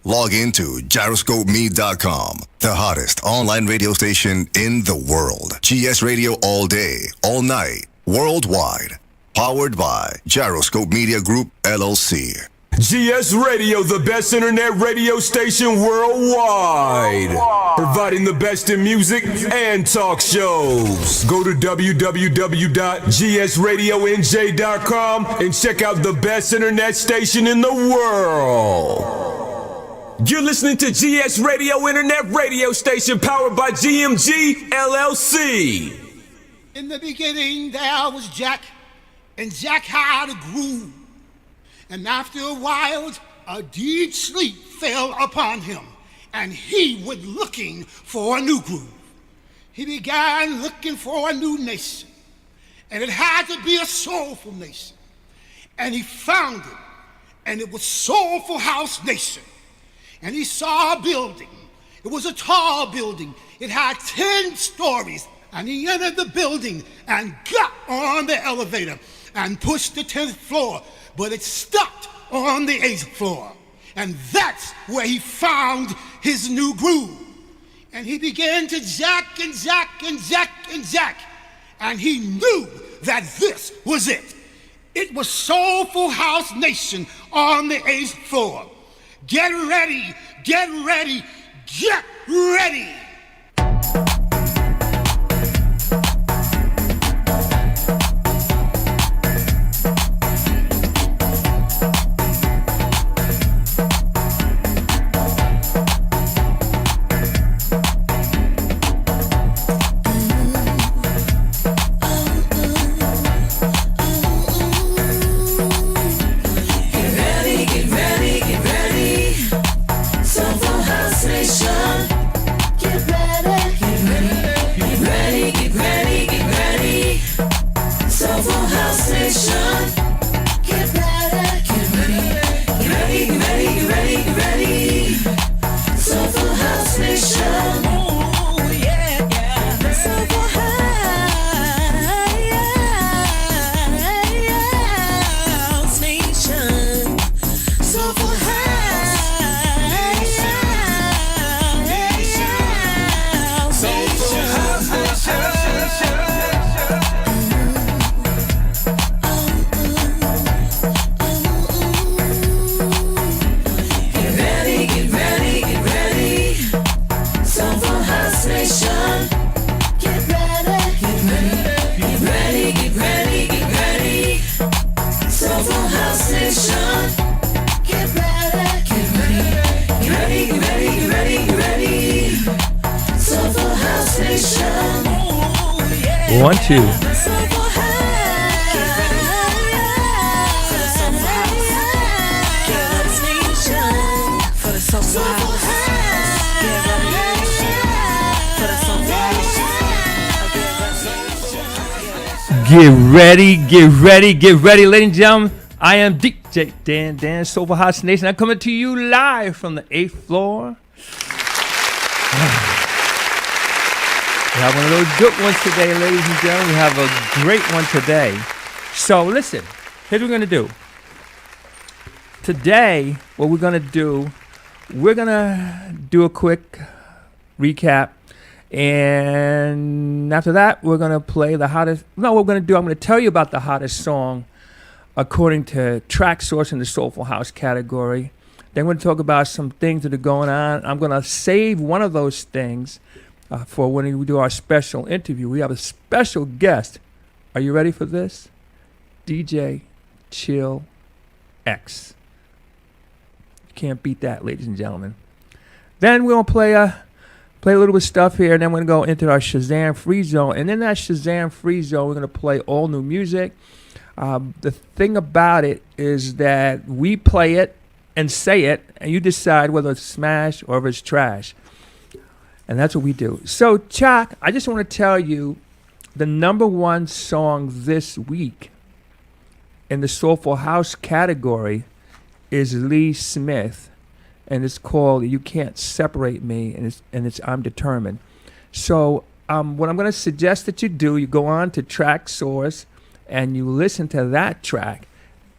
Log into gyroscopemedia.com, the hottest online radio station in the world. GS Radio all day, all night, worldwide. Powered by Gyroscope Media Group, LLC. GS Radio, the best internet radio station worldwide. Providing the best in music and talk shows. Go to www.gsradionj.com and check out the best internet station in the world. You're listening to GS Radio Internet Radio Station powered by GMG LLC. In the beginning there was Jack, and Jack had a groove. And after a while, a deep sleep fell upon him, and he went looking for a new groove. He began looking for a new nation, and it had to be a soulful nation. And he found it, and it was Soulful House Nation. And he saw a building. It was a tall building. It had 10 stories, and he entered the building and got on the elevator and pushed the 10th floor. But it stopped on the 8th floor. And that's where he found his new groove. And he began to jack and jack and jack and jack. And he knew that this was it. It was Soulful House Nation on the 8th floor. Get ready, get ready, get ready. One, two. Get ready, get ready, get ready, ladies and gentlemen. I am DJ Dan Soulful House Nation. I'm coming to you live from the 8th floor. We have one of those good ones today, ladies and gentlemen. We have a great one today. So listen, here's what we're going to do. Today, what we're going to do, we're going to do a quick recap. And after that, we're going to play the hottest. No, what we're going to do, I'm going to tell you about the hottest song according to Track Source in the Soulful House category. Then we're going to talk about some things that are going on. I'm going to save one of those things for when we do our special interview. We have a special guest. Are you ready for this? DJ Chill X. You can't beat that, ladies and gentlemen. Then we're going to play a little bit of stuff here, and then we're going to go into our Shazam Free Zone. And in that Shazam Free Zone, we're going to play all new music. The thing about it is that we play it and say it, and you decide whether it's smash or if it's trash. And that's what we do. So, Chuck, I just want to tell you the number one song this week in the Soulful House category is Lee Smith. And it's called You Can't Separate Me, and it's I'm Determined. So what I'm going to suggest that you do, you go on to Track Source, and you listen to that track,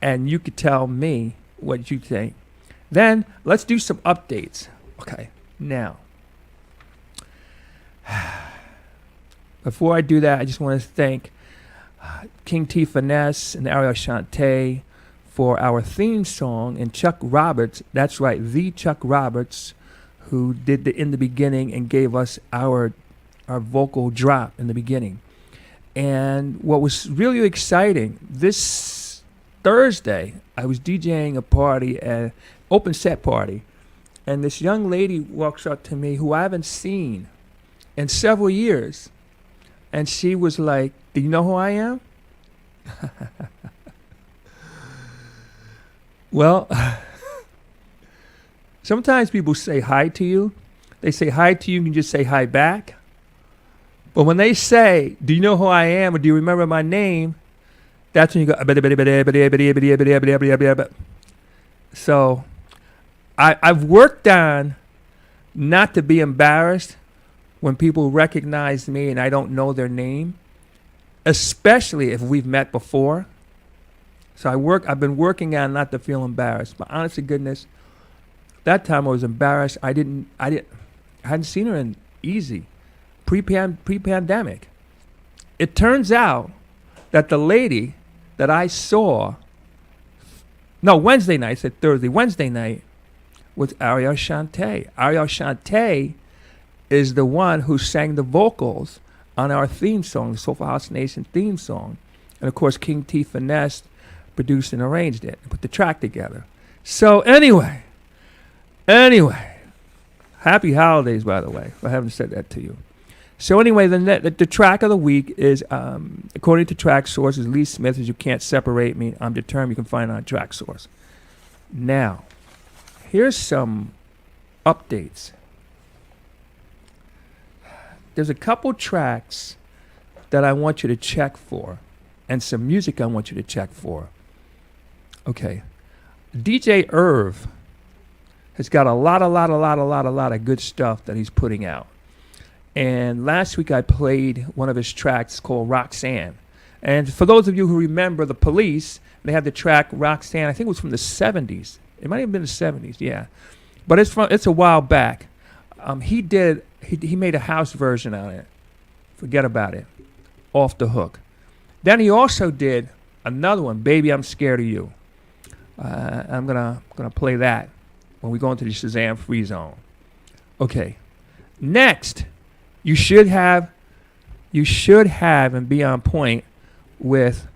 and you could tell me what you think. Then let's do some updates. Okay, now, before I do that, I just want to thank King T Finesse and Ariel Shante for our theme song, and Chuck Roberts, that's right, the Chuck Roberts, who did the in the beginning and gave us our vocal drop in the beginning. And what was really exciting, this Thursday, I was DJing a party, an open set party, and this young lady walks up to me who I haven't seen in several years. And she was like, "Do you know who I am?" Well, sometimes people say hi to you. They say hi to you, and you just say hi back. But when they say, "Do you know who I am?" or "Do you remember my name?" that's when you go. So I've worked on not to be embarrassed when people recognize me and I don't know their name, especially if we've met before. So I've been working on not to feel embarrassed. But honest to goodness, that time I was embarrassed. I hadn't seen her in pre-pandemic. It turns out that the lady that I saw, Wednesday night, I said Thursday, Wednesday night, was Ariel Shante. Ariel Shante is the one who sang the vocals on our theme song, the Soulful House Nation theme song. And of course, King T Finesse produced and arranged it and put the track together. So anyway, happy holidays, by the way, if I haven't said that to you. So anyway, the track of the week is, according to Track Source, is Lee Smith, is You Can't Separate Me. I'm Determined. You can find it on Track Source. Now, here's some updates. There's a couple tracks that I want you to check for, and some music I want you to check for. Okay. DJ Irv has got a lot of good stuff that he's putting out. And last week I played one of his tracks called Roxanne. And for those of you who remember The Police, they had the track Roxanne. I think it was from the 70s. It might have been the 70s, yeah. But it's a while back. He made a house version on it. Forget about it. Off the Hook. Then he also did another one, Baby I'm Scared of You. I'm gonna play that when we go into the Shazam Free Zone. Okay. Next, you should have and be on point with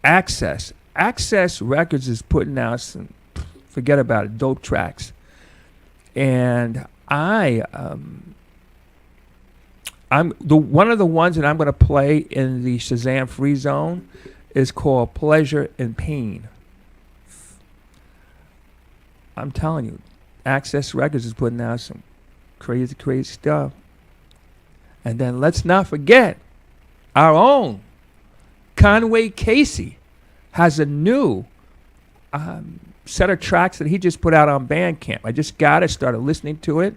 Access. Access Records is putting out some, forget about it, dope tracks. And I'm one of the ones that I'm going to play in the Shazam Free Zone is called Pleasure and Pain. I'm telling you, Access Records is putting out some crazy stuff. And then let's not forget, our own Conway Casey has a new set of tracks that he just put out on Bandcamp. I just got it, started listening to it,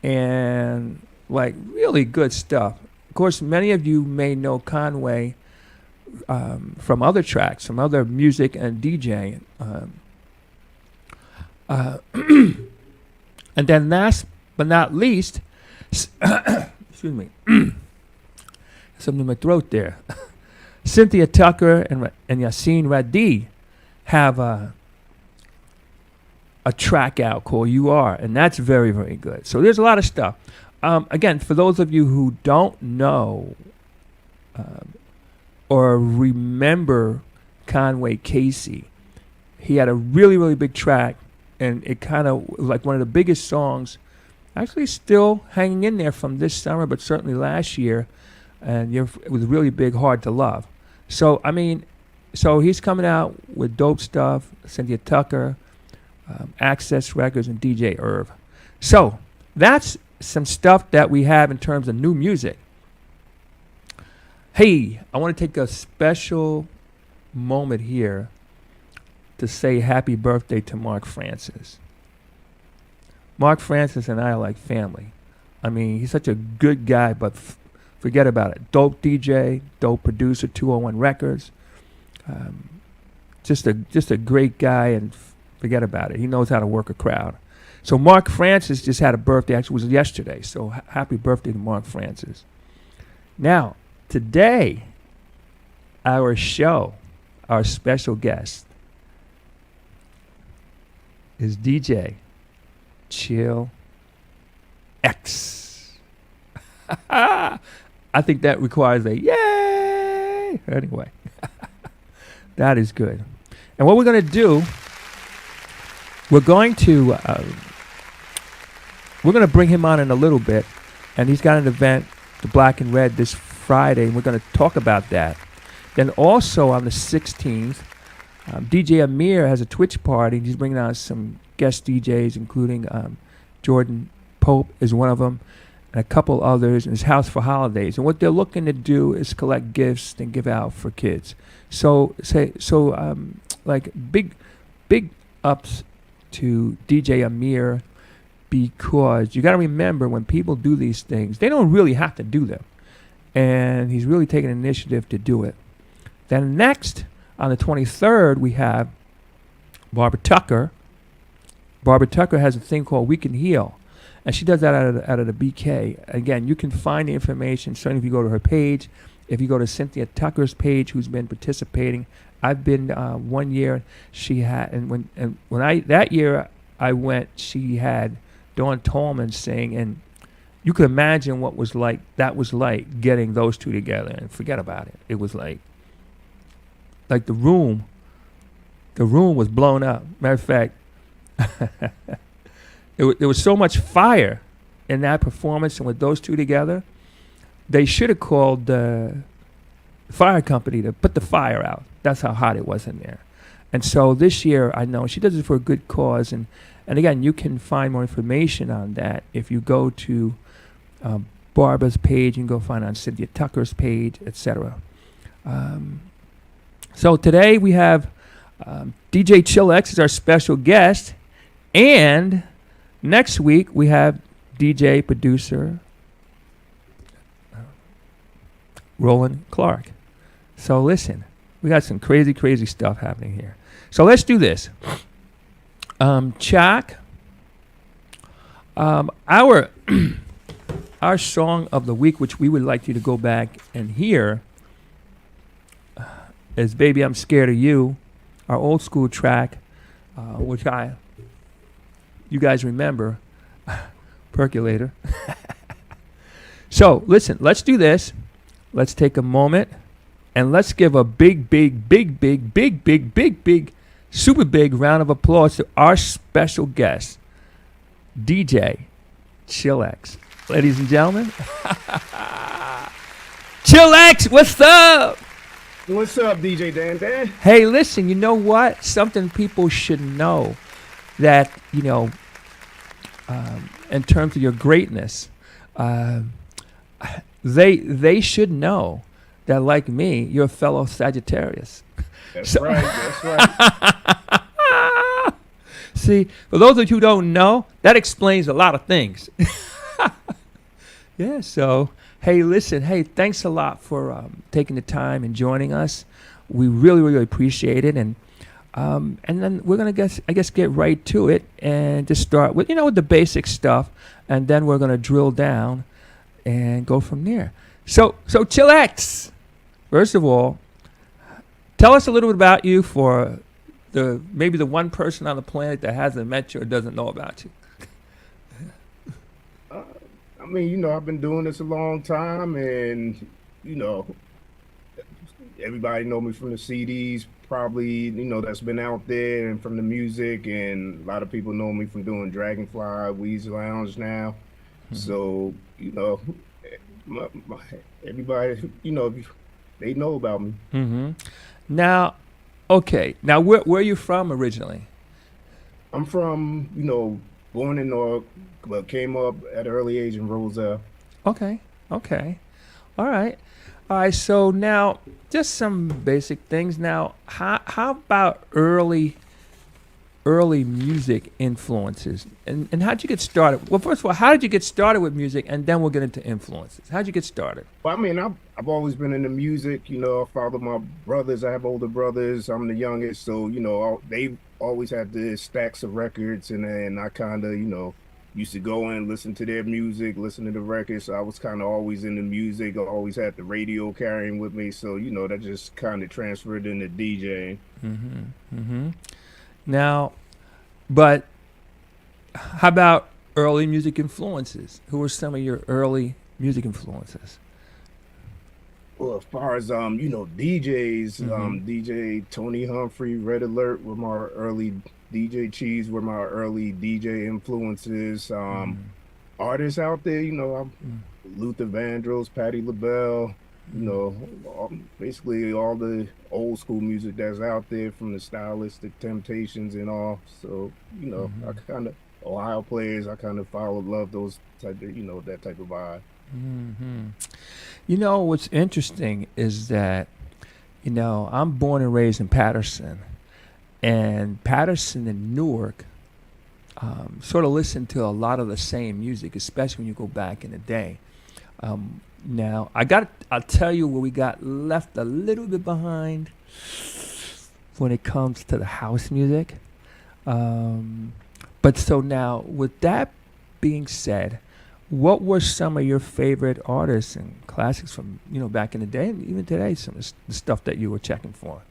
and like really good stuff. Of course, many of you may know Conway from other tracks, from other music and DJing. And then last but not least, excuse me, something in my throat there. Cynthia Tucker and Yassine Radi have a track out called You Are, and that's very, very good. So there's a lot of stuff. Again, for those of you who don't know or remember Conway Casey, he had a really, really big track, and it kind of like one of the biggest songs, actually still hanging in there from this summer, but certainly last year, and it was really big, Hard to Love. So, I mean, so he's coming out with dope stuff, Cynthia Tucker, Access Records, and DJ Irv. So that's some stuff that we have in terms of new music. Hey, I want to take a special moment here to say happy birthday to Mark Francis. Mark Francis and I are like family. I mean, he's such a good guy, but forget about it. Dope DJ, dope producer, 201 Records. Just a great guy, and Forget about it. He knows how to work a crowd. So Mark Francis just had a birthday. Actually, it was yesterday. So happy birthday to Mark Francis. Now, today, our show, our special guest is DJ Chill X. I think that requires a yay. Anyway, that is good. And what we're going to do, we're going to bring him on in a little bit, and he's got an event, the Black and Red, this Friday, and we're going to talk about that. Then also on the 16th, DJ Amir has a Twitch party. He's bringing on some guest DJs, including Jordan Pope is one of them, and a couple others, in his house for holidays. And what they're looking to do is collect gifts and give out for kids. So like big ups to DJ Amir, because you got to remember, when people do these things, they don't really have to do them. And he's really taking initiative to do it. Then next, on the 23rd, we have Barbara Tucker. Barbara Tucker has a thing called We Can Heal, and she does that out of the BK. Again, you can find the information, certainly if you go to her page. If you go to Cynthia Tucker's page, who's been participating, I've been 1 year. She had, and when I that year I went, she had Dawn Tallman sing, and you could imagine what that was like getting those two together. And forget about it. It was like the room was blown up. Matter of fact, there was so much fire in that performance, and with those two together, they should have called the fire company to put the fire out. That's how hot it was in there. And so this year, I know she does it for a good cause, and again, you can find more information on that if you go to Barbara's page. You can go find on Cynthia Tucker's page, etc. So today we have DJ Chill X is our special guest, and next week we have DJ producer Roland Clark. So listen, we got some crazy stuff happening here. So let's do this. Chuck, our song of the week, which we would like you to go back and hear, is Baby I'm Scared of You, our old school track, which you guys remember, Percolator. So listen, let's do this. Let's take a moment and let's give a big, super big round of applause to our special guest, DJ Chill X. Ladies and gentlemen, Chill X, what's up? What's up, DJ Dan? Hey, listen, you know what? Something people should know, that, in terms of your greatness, they should know that, like me, you're a fellow Sagittarius. That's right. See, for those of you who don't know, that explains a lot of things. Yeah, so, hey, listen, thanks a lot for taking the time and joining us. We really appreciate it. And then we're going to get right to it and just start with, with the basic stuff. And then we're going to drill down and go from there. So Chill X, first of all, tell us a little bit about you for maybe the one person on the planet that hasn't met you or doesn't know about you. I mean, I've been doing this a long time, and, everybody know me from the CDs, probably, that's been out there, and from the music, and a lot of people know me from doing Dragonfly, Weezy Lounge now. Mm-hmm. So, everybody, they know about me. Mm-hmm. Now, okay. Now, where are you from originally? I'm from, born in Newark, but came up at an early age in Roselle. Okay. All right. So now, just some basic things. Now, how about early early music influences, and how'd you get started? Well, first of all, how did you get started with music, and then we'll get into influences. How'd you get started? Well, I mean, I've always been into music. You know, I follow my brothers. I have older brothers. I'm the youngest, so you know, they always had the stacks of records, and then I kind of, used to go and listen to their music, listen to the records. So I was kind of always into music. I always had the radio carrying with me, so that just kind of transferred into DJing. Now, but how about early music influences? Who were some of your early music influences? Well, as far as DJs, DJ Tony Humphrey, Red Alert were my early DJ Cheese were my early DJ influences. Artists out there, Luther Vandross, Patti LaBelle, basically all the old school music that's out there, from the Stylistic Temptations and all. So, I kind of Ohio players, I kind of love those type of, that type of vibe. What's interesting is that, I'm born and raised in Patterson, and Patterson and Newark sort of listened to a lot of the same music, especially when you go back in the day. Now, I'll tell you where we got left a little bit behind when it comes to the house music. But so now, with that being said, what were some of your favorite artists and classics from, back in the day, and even today, some of the stuff that you were checking for?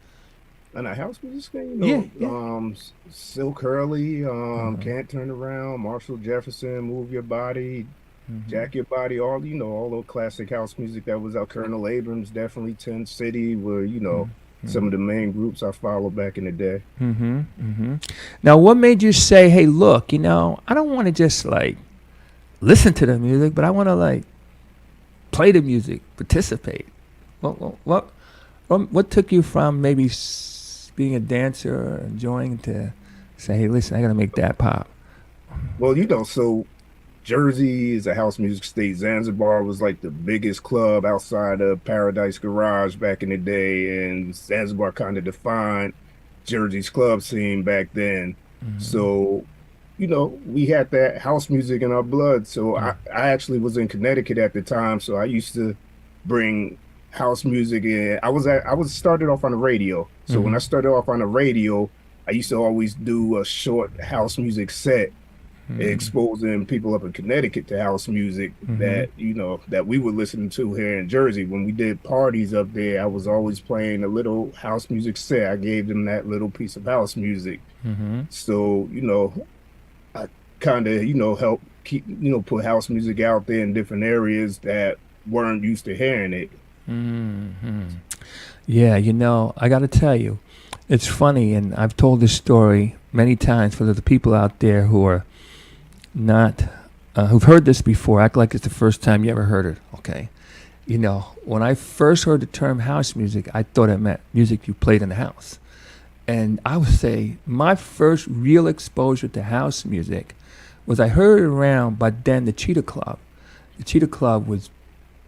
And a house music thing, Yeah. Silk Hurley, Can't Turn Around, Marshall Jefferson, Move Your Body, Jack Your Body, all those classic house music that was out. Colonel Abrams, definitely 10 City were, some of the main groups I followed back in the day. Now, what made you say, hey, look, I don't want to just listen to the music, but I want to play the music, participate? What took you from maybe being a dancer or enjoying to say, hey, listen, I got to make that pop? Well, so Jersey is a house music state. Zanzibar was the biggest club outside of Paradise Garage back in the day, and Zanzibar kind of defined Jersey's club scene back then. So, we had that house music in our blood. So I actually was in Connecticut at the time, so I used to bring house music in. I was started off on the radio. So when I started off on the radio, I used to always do a short house music set, exposing people up in Connecticut to house music that that we were listening to here in Jersey. When we did parties up there, I was always playing a little house music set. I gave them that little piece of house music. So I kind of help keep put house music out there in different areas that weren't used to hearing it. Yeah, I got to tell you, it's funny, and I've told this story many times for the people out there who are not, who've heard this before, act like it's the first time you ever heard it, okay? When I first heard the term house music, I thought it meant music you played in the house. And I would say my first real exposure to house music was I heard it around, but then the Cheetah Club. The Cheetah Club was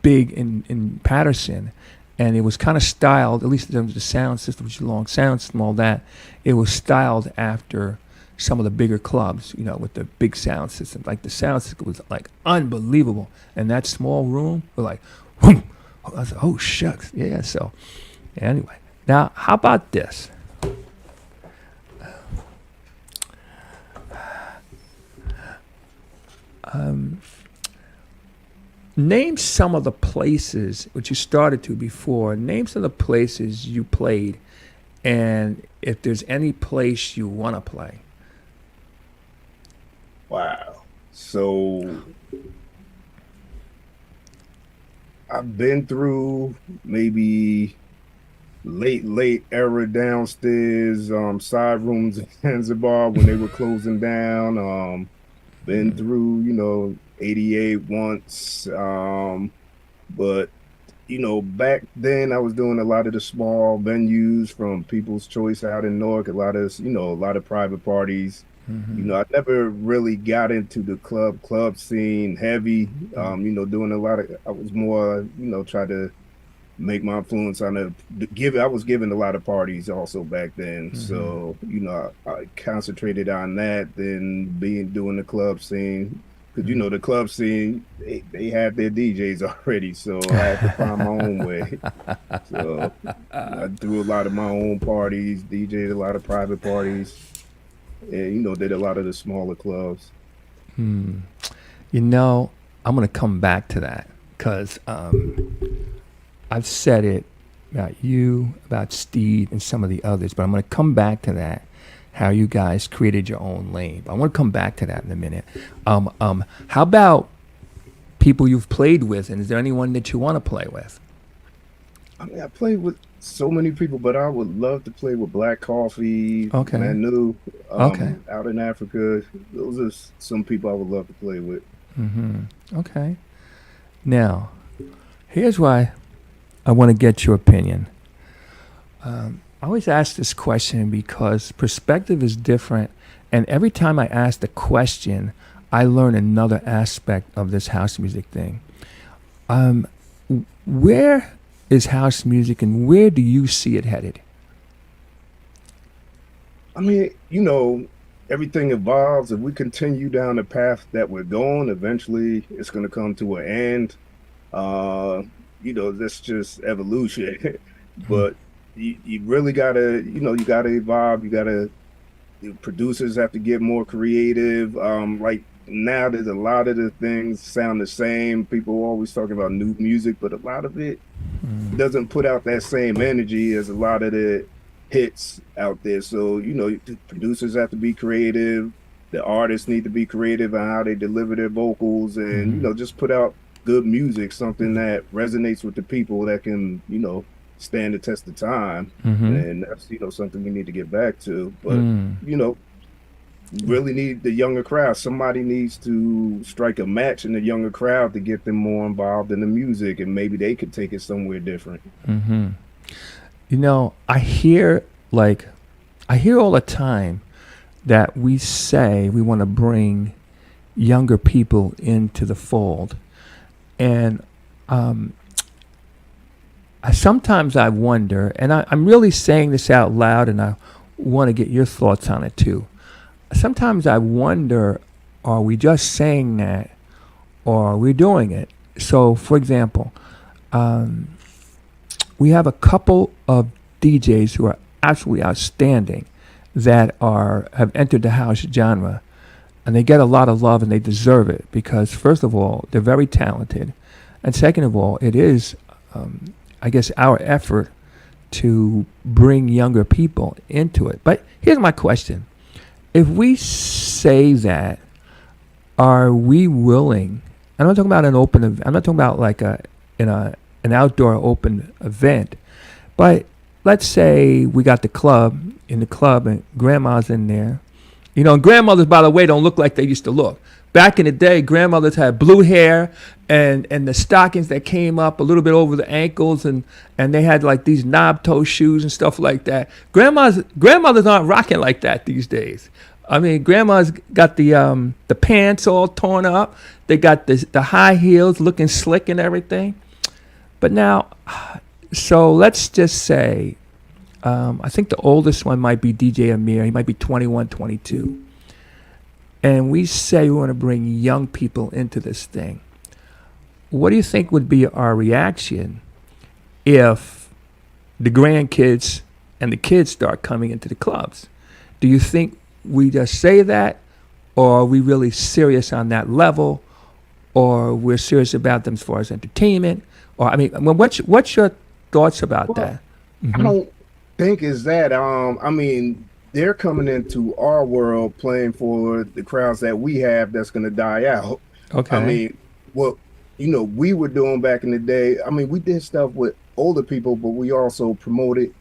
big in Patterson, and it was kind of styled, at least in terms of the sound system, which is a long sound system, all that. It was styled after some of the bigger clubs, with the big sound system. The sound system was unbelievable. And that small room was whoom. I was like, oh shucks, yeah. So anyway, now how about this? Name some of the places, which you started to before, name some of the places you played, and if there's any place you want to play. Wow. So I've been through maybe late era downstairs, side rooms in Zanzibar when they were closing down. Been through, 88 once. But, back then I was doing a lot of the small venues from People's Choice out in Newark, a lot of private parties. I never really got into the club scene heavy, doing a lot of, I was more, try to make my influence on I was giving a lot of parties also back then. So, I concentrated on that, then doing the club scene. Because, the club scene, they have their DJs already. So I had to find my own way. So I threw a lot of my own parties, DJed a lot of private parties, and, did a lot of the smaller clubs. I'm going to come back to that because I've said it about you, about Steve, and some of the others, but I'm going to come back to that, how you guys created your own lane. I want to come back to that in a minute. How about people you've played with, and is there anyone that you want to play with? I mean, I played with so many people, but I would love to play with Black Coffee, Okay. Manu, Okay. out in Africa. Those are some people I would love to play with. Okay. Now, here's why I want to get your opinion. I always ask this question because perspective is different, and every time I ask the question, I learn another aspect of this house music thing. Where is house music, and where do you see it headed? I mean, everything evolves. If we continue down the path that we're going, eventually it's going to come to an end. That's just evolution. But you really gotta, you gotta evolve. Producers have to get more creative. Like now, there's a lot of the things sound the same. People are always talking about new music, but a lot of it doesn't put out that same energy as a lot of the hits out there. So, the producers have to be creative. The artists need to be creative on how they deliver their vocals and, just put out good music, something that resonates with the people that can, stand the test of time. And that's, something we need to get back to. But, really need the younger crowd. Somebody needs to strike a match in the younger crowd to get them more involved in the music, and maybe they could take it somewhere different. I hear all the time that we say we want to bring younger people into the fold. And sometimes I wonder, and I'm really saying this out loud, and I want to get your thoughts on it too. Sometimes I wonder, are we just saying that, or are we doing it? So, for example, we have a couple of DJs who are absolutely outstanding that have entered the house genre, and they get a lot of love, and they deserve it because, first of all, they're very talented, and second of all, it is, I guess, our effort to bring younger people into it. But here's my question. If we say that, are we willing? I'm not talking about an open event. I'm not talking about like an outdoor open event. But let's say we got in the club and grandma's in there. And grandmothers, by the way, don't look like they used to look. Back in the day, grandmothers had blue hair and the stockings that came up a little bit over the ankles, and they had like these knob toe shoes and stuff like that. Grandmothers aren't rocking like that these days. I mean, grandma's got the pants all torn up. They got the high heels looking slick and everything. But now, so let's just say, I think the oldest one might be DJ Amir. He might be 21, 22. And we say we want to bring young people into this thing. What do you think would be our reaction if the grandkids and the kids start coming into the clubs? Do you think we just say that, or are we really serious on that level, or we're serious about them as far as entertainment? Or what's your thoughts about that? I don't think is that. They're coming into our world playing for the crowds that we have that's going to die out. Okay. We were doing back in the day. We did stuff with older people, but we also promoted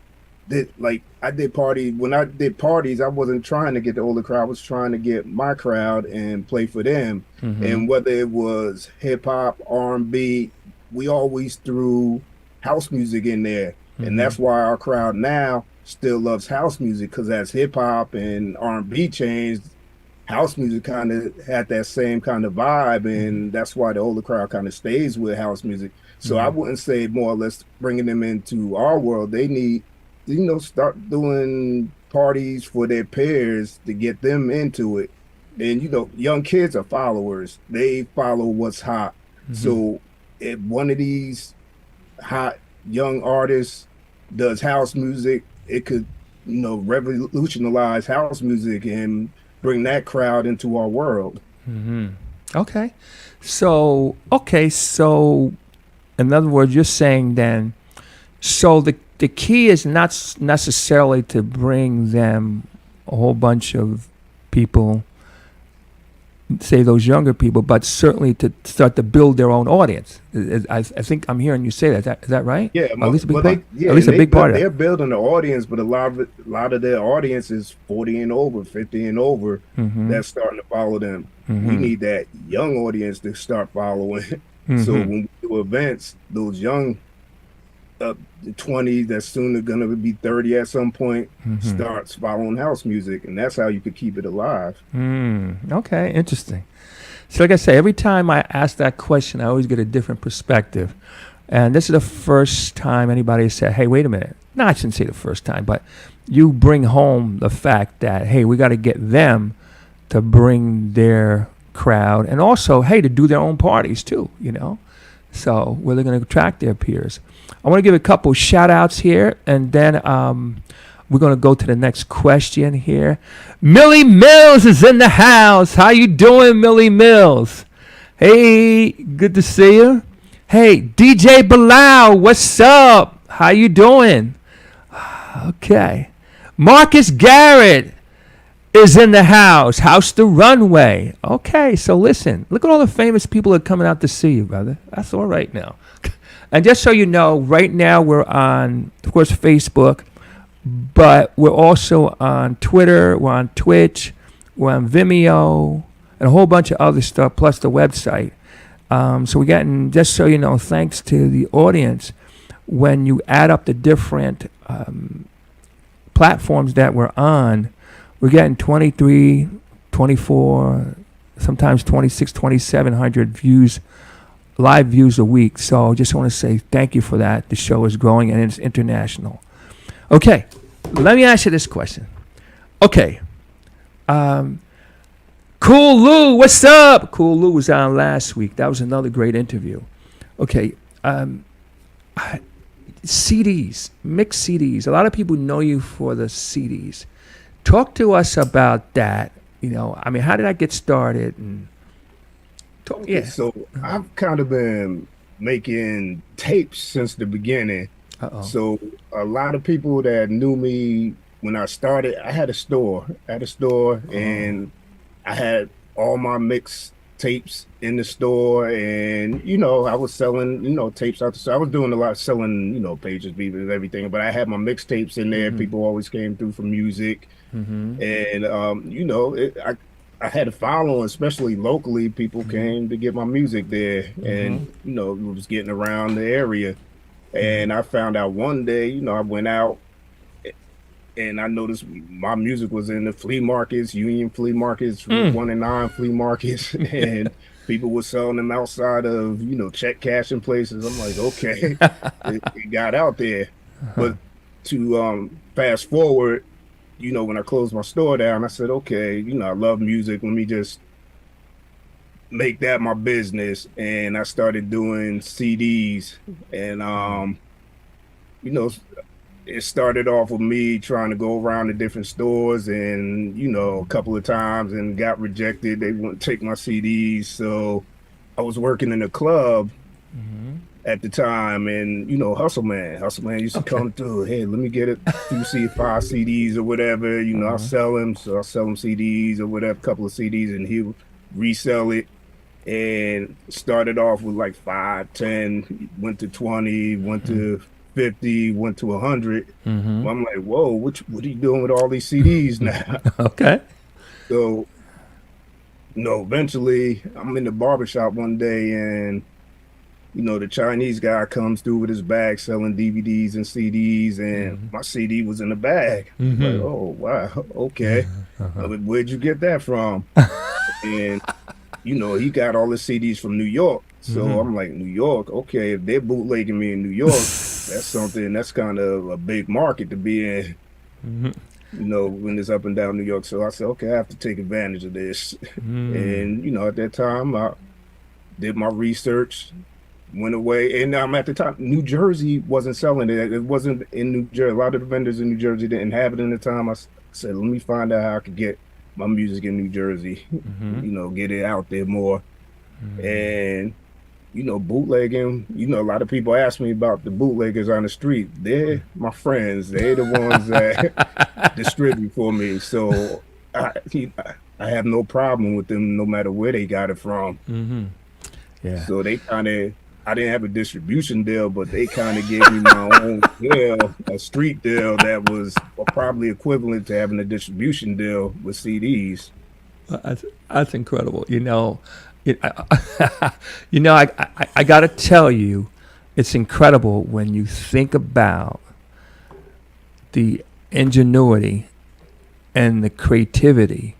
I did parties. When I did parties, I wasn't trying to get the older crowd. I was trying to get my crowd and play for them. And whether it was hip hop, R&B, we always threw house music in there. And that's why our crowd now still loves house music, because as hip hop and R&B changed, house music kind of had that same kind of vibe, and that's why the older crowd kind of stays with house music. So I wouldn't say more or less bringing them into our world. They need, start doing parties for their peers to get them into it. And young kids are followers. They follow what's hot. So if one of these hot young artists does house music, it could, revolutionize house music and bring that crowd into our world. Okay. So in other words, you're saying then, so the key is not necessarily to bring them a whole bunch of people, say those younger people, but certainly to start to build their own audience. I think I'm hearing you say that. Is that right? Yeah, at least a big part. Yeah, at least a big part of they're it. building the audience, but a lot of their audience is 40 and over, 50 and over. That's starting to follow them. We need that young audience to start following. So when we do events, those young up the 20s that's soon going to be 30 at some point starts following house music, and that's how you could keep it alive. Okay, interesting. So like I say, every time I ask that question, I always get a different perspective. And this is the first time anybody has said, hey, wait a minute. No, I shouldn't say the first time, but you bring home the fact that, hey, we got to get them to bring their crowd, and also, hey, to do their own parties too, so where they're going to attract their peers. I want to give a couple shout outs here, and then we're going to go to the next question here. Millie Mills is in the house. How you doing, Millie Mills? Hey, good to see you. Hey, DJ Bilal, what's up? How you doing? Okay. Marcus Garrett is in the house. House the Runway. Okay, so listen. Look at all the famous people that are coming out to see you, brother. That's all right now. And just so you know, right now we're on, of course, Facebook, but we're also on Twitter, we're on Twitch, we're on Vimeo, and a whole bunch of other stuff, plus the website. So we're getting, just so you know, thanks to the audience, when you add up the different platforms that we're on, we're getting 23, 24, sometimes 26, 2,700 views, live views a week. So just want to say thank you for that. The show is growing and it's international. Okay, let me ask you this question. Okay, Cool Lou, what's up? Cool Lou was on last week. That was another great interview. Okay, CDs, mixed CDs. A lot of people know you for the CDs. Talk to us about that. How did I get started? And So I've kind of been making tapes since the beginning. So a lot of people that knew me when I started, I had a store. And I had all my mix tapes in the store, and I was selling tapes out the store. I was doing a lot of selling pages, beavers, everything, but I had my mixtapes in there. People always came through for music. And I had a following, especially locally. People came to get my music there, and it was getting around the area. And I found out one day, I went out and I noticed my music was in the flea markets, Union flea markets, 1 and 9 flea markets, and people were selling them outside of check cashing places. I'm like, okay, it got out there. But to fast forward, when I closed my store down, I said, okay, I love music. Let me just make that my business. And I started doing CDs. And, it started off with me trying to go around to different stores and, a couple of times and got rejected. They wouldn't take my CDs. So I was working in a club at the time, and Hustle Man used to come through. Hey, let me get it. You see 5 CDs or whatever. I'll sell him. So I'll sell him CDs or whatever, couple of CDs, and he'll resell it. And started off with like 5, 10, went to 20, went to 50, went to 100. I'm like, whoa, what are you doing with all these CDs now? Okay. So, eventually I'm in the barbershop one day, and the Chinese guy comes through with his bag selling DVDs and CDs, and my CD was in the bag. Like, oh, wow, okay. Where'd you get that from? And he got all the CDs from New York. So I'm like, New York, okay, if they're bootlegging me in New York, that's something that's kind of a big market to be in. When it's up and down New York. So I said, okay, I have to take advantage of this. And, at that time, I did my research, went away. And at the time, New Jersey wasn't selling it. It wasn't in New Jersey. A lot of the vendors in New Jersey didn't have it in the time. I said, let me find out how I could get my music in New Jersey, get it out there more. And, bootlegging, a lot of people ask me about the bootleggers on the street. They're my friends. They're the ones that distribute for me. So I have no problem with them no matter where they got it from. Yeah. So they I didn't have a distribution deal, but they kind of gave me my own deal, a street deal that was probably equivalent to having a distribution deal with CDs. That's incredible. I got to tell you, it's incredible when you think about the ingenuity and the creativity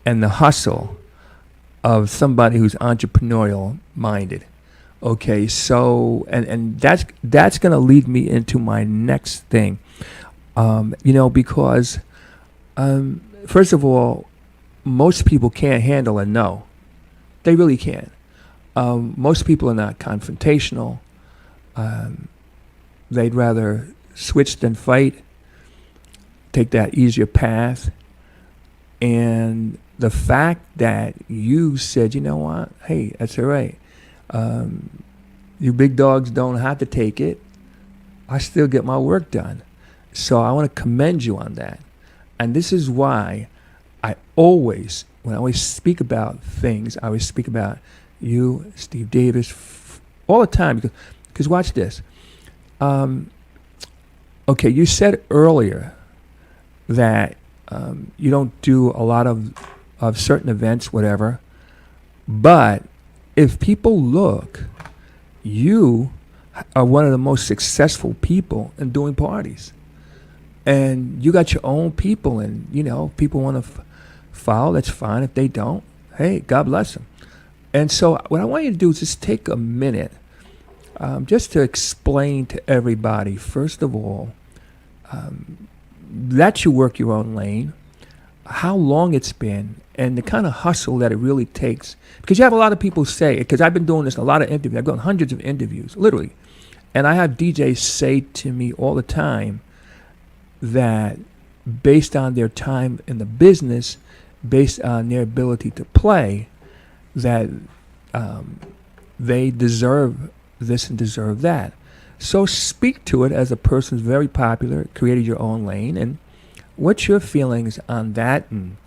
and the hustle of somebody who's entrepreneurial minded. Okay, so and that's going to lead me into my next thing. Because first of all, most people can't handle a no. They really can't. Most people are not confrontational. They'd rather switch than fight, take that easier path. And the fact that you said, you know what, hey, that's all right. You big dogs don't have to take it. I still get my work done. So I want to commend you on that. And this is why when I always speak about things, I always speak about you, Steve Davis, all the time. Because watch this. Okay, you said earlier that you don't do a lot of certain events, whatever. But if people look, you are one of the most successful people in doing parties. And you got your own people, and, people want to follow, that's fine. If they don't, hey, God bless them. And so what I want you to do is just take a minute just to explain to everybody, first of all, that you work your own lane, how long it's been, and the kind of hustle that it really takes. Because you have a lot of people say, because I've been doing this, a lot of interviews, I've done hundreds of interviews, literally. And I have DJs say to me all the time that based on their time in the business, based on their ability to play, that they deserve this and deserve that. So speak to it as a person who's very popular, created your own lane, and what's your feelings on that and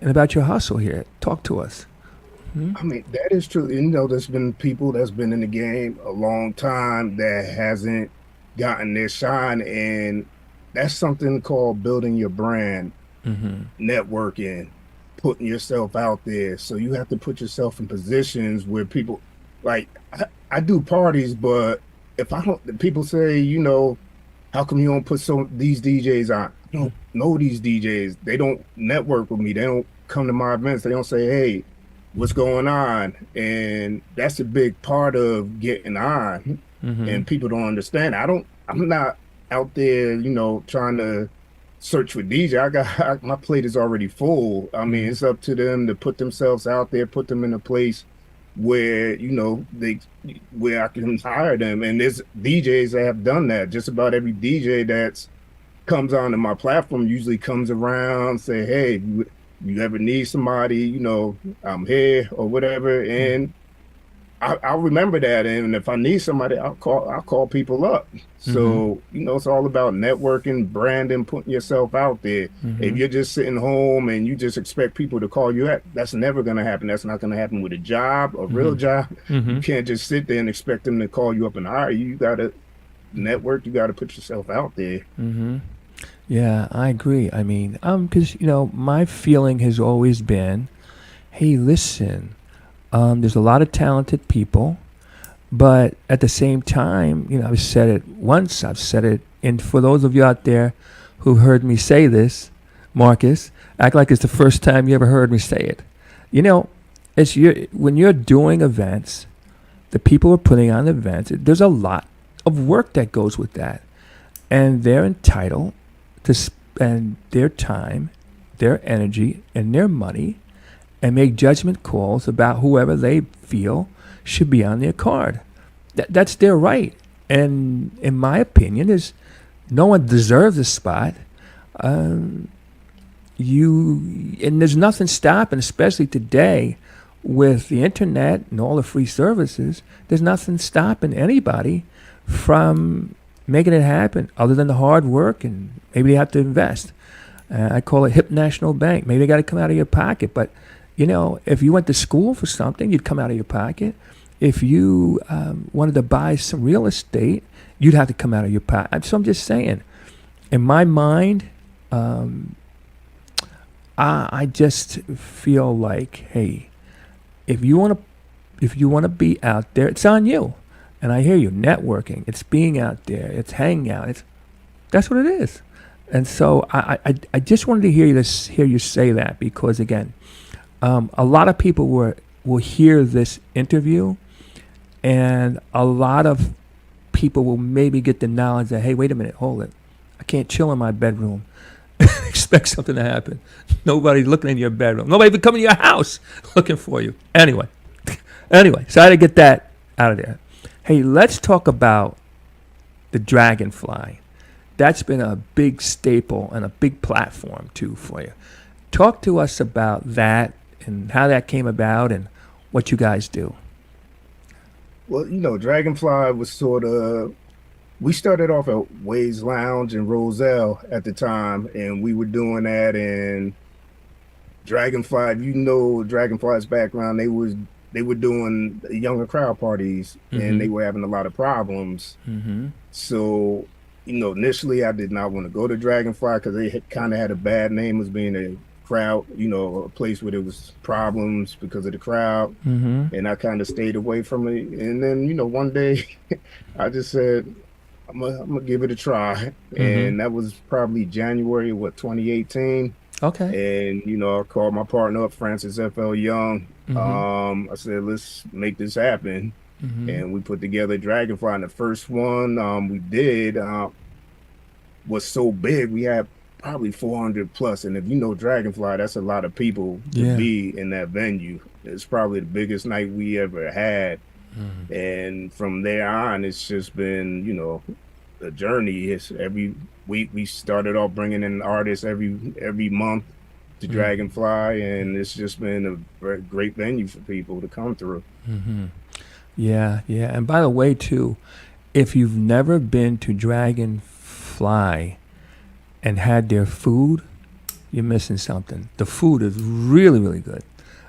about your hustle here? Talk to us. I mean, that is true. There's been people that's been in the game a long time that hasn't gotten their shine, and that's something called building your brand, networking, putting yourself out there. So you have to put yourself in positions where people, like, I do parties, but if I don't, people say, how come you don't put these DJs on? I don't know these DJs. They don't network with me. They don't come to my events. They don't say, hey, what's going on? And that's a big part of getting on. And people don't understand. I'm not out there, trying to search for DJ. My plate is already full. I mean, it's up to them to put themselves out there, put them in a place where, where I can hire them. And there's DJs that have done that. Just about every DJ that's comes onto my platform usually comes around, say, hey, you ever need somebody, I'm here or whatever. And I'll remember that. And if I need somebody, I'll call people up. So, it's all about networking, branding, putting yourself out there. If you're just sitting home and you just expect people to call you up, that's never going to happen. That's not going to happen with a job, a real job. You can't just sit there and expect them to call you up and hire you. You got to network. You got to put yourself out there. Yeah, I agree. I mean, because, my feeling has always been, hey, listen, there's a lot of talented people, but at the same time, I've said it once, I've said it, and for those of you out there who heard me say this, Marcus, act like it's the first time you ever heard me say it. You know, when you're doing events, the people who are putting on events, there's a lot of work that goes with that. And they're entitled to spend their time, their energy, and their money and make judgment calls about whoever they feel should be on their card. That's their right. And in my opinion, no one deserves a spot. And there's nothing stopping, especially today with the internet and all the free services, there's nothing stopping anybody from making it happen other than the hard work, and maybe they have to invest. I call it Hip National Bank. Maybe they got to come out of your pocket. But, you know, if you went to school for something, you'd come out of your pocket. If you wanted to buy some real estate, you'd have to come out of your pocket. So I'm just saying, in my mind, I just feel like, hey, if you want to be out there, it's on you. And I hear you, networking, it's being out there, it's hanging out. That's what it is. And so I just wanted to hear you say that, because again, a lot of people will hear this interview, and a lot of people will maybe get the knowledge that, hey, wait a minute, hold it, I can't chill in my bedroom. Expect something to happen. Nobody's looking in your bedroom. Nobody even coming to your house looking for you. Anyway, so I had to get that out of there. Hey, let's talk about the Dragonfly. That's been a big staple and a big platform too for you. Talk to us about that and how that came about and what you guys do. Well, you know, Dragonfly was sort of, we started off at Wade's Lounge in Roselle at the time, and we were doing that. And Dragonfly, you know, Dragonfly's background, they were doing younger crowd parties, and they were having a lot of problems. So, you know, initially I did not want to go to Dragonfly because they kind of had a bad name as being a crowd, you know, a place where there was problems because of the crowd. And I kind of stayed away from it. And then, you know, one day I just said, I'm gonna give it a try. And that was probably January, 2018. Okay. And, you know, I called my partner up, Francis F.L. Young. I said, let's make this happen. And we put together Dragonfly. And the first one we did was so big, we had probably 400 plus. And if you know Dragonfly, that's a lot of people to be in that venue. It's probably the biggest night we ever had. And from there on, it's just been, you know, a journey. It's every week we started off bringing in artists every month to Dragonfly, and it's just been a very great venue for people to come through. Yeah. And by the way, too, if you've never been to Dragonfly and had their food, you're missing something. The food is really, really good.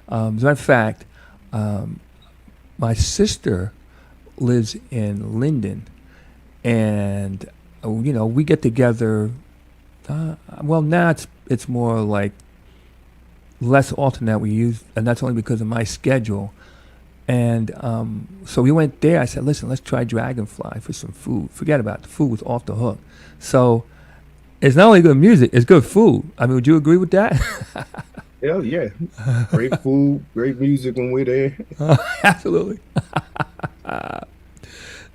As a matter of fact, my sister lives in Linden, and you know, we get together. Well, now it's more like less often that we use, and that's only because of my schedule. And so we went there. I said, listen, let's try Dragonfly for some food. Forget about it. The food was off the hook. So it's not only good music, it's good food. I mean, would you agree with that? Hell yeah. Great food, great music when we're there. Absolutely.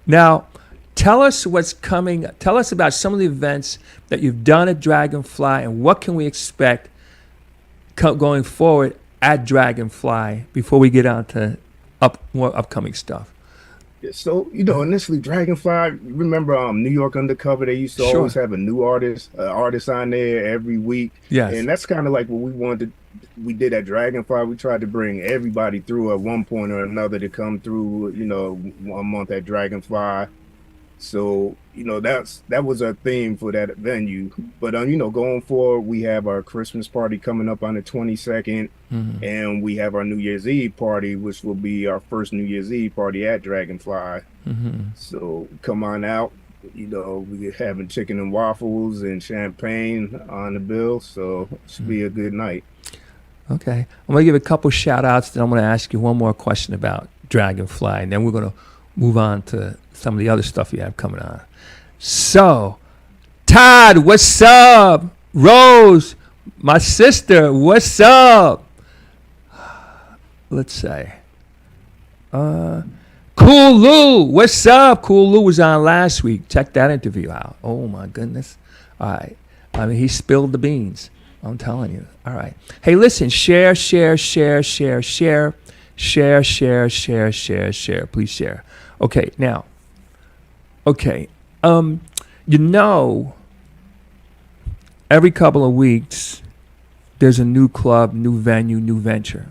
Now, tell us what's coming. Tell us about some of the events that you've done at Dragonfly, and what can we expect going forward at Dragonfly before we get on to more upcoming stuff. So, you know, initially Dragonfly, remember New York Undercover, they used to always have a new artist on there every week. Yes. And that's kind of like what we did at Dragonfly. We tried to bring everybody through at one point or another to come through, you know, 1 month at Dragonfly. So, you know, that was our theme for that venue. But, you know, going forward, we have our Christmas party coming up on the 22nd, and we have our New Year's Eve party, which will be our first New Year's Eve party at Dragonfly. So come on out. You know, we're having chicken and waffles and champagne on the bill, so it should be a good night. Okay. I'm going to give a couple shout outs, then I'm going to ask you one more question about Dragonfly, and then we're going to move on to some of the other stuff you have coming on. So, Todd, what's up? Rose, my sister, what's up? Let's say. Cool Lou, what's up? Cool Lou was on last week. Check that interview out. Oh my goodness. All right. I mean, he spilled the beans. I'm telling you. All right. Hey, listen, share. Please share. Okay, now. Okay. Every couple of weeks, there's a new club, new venue, new venture.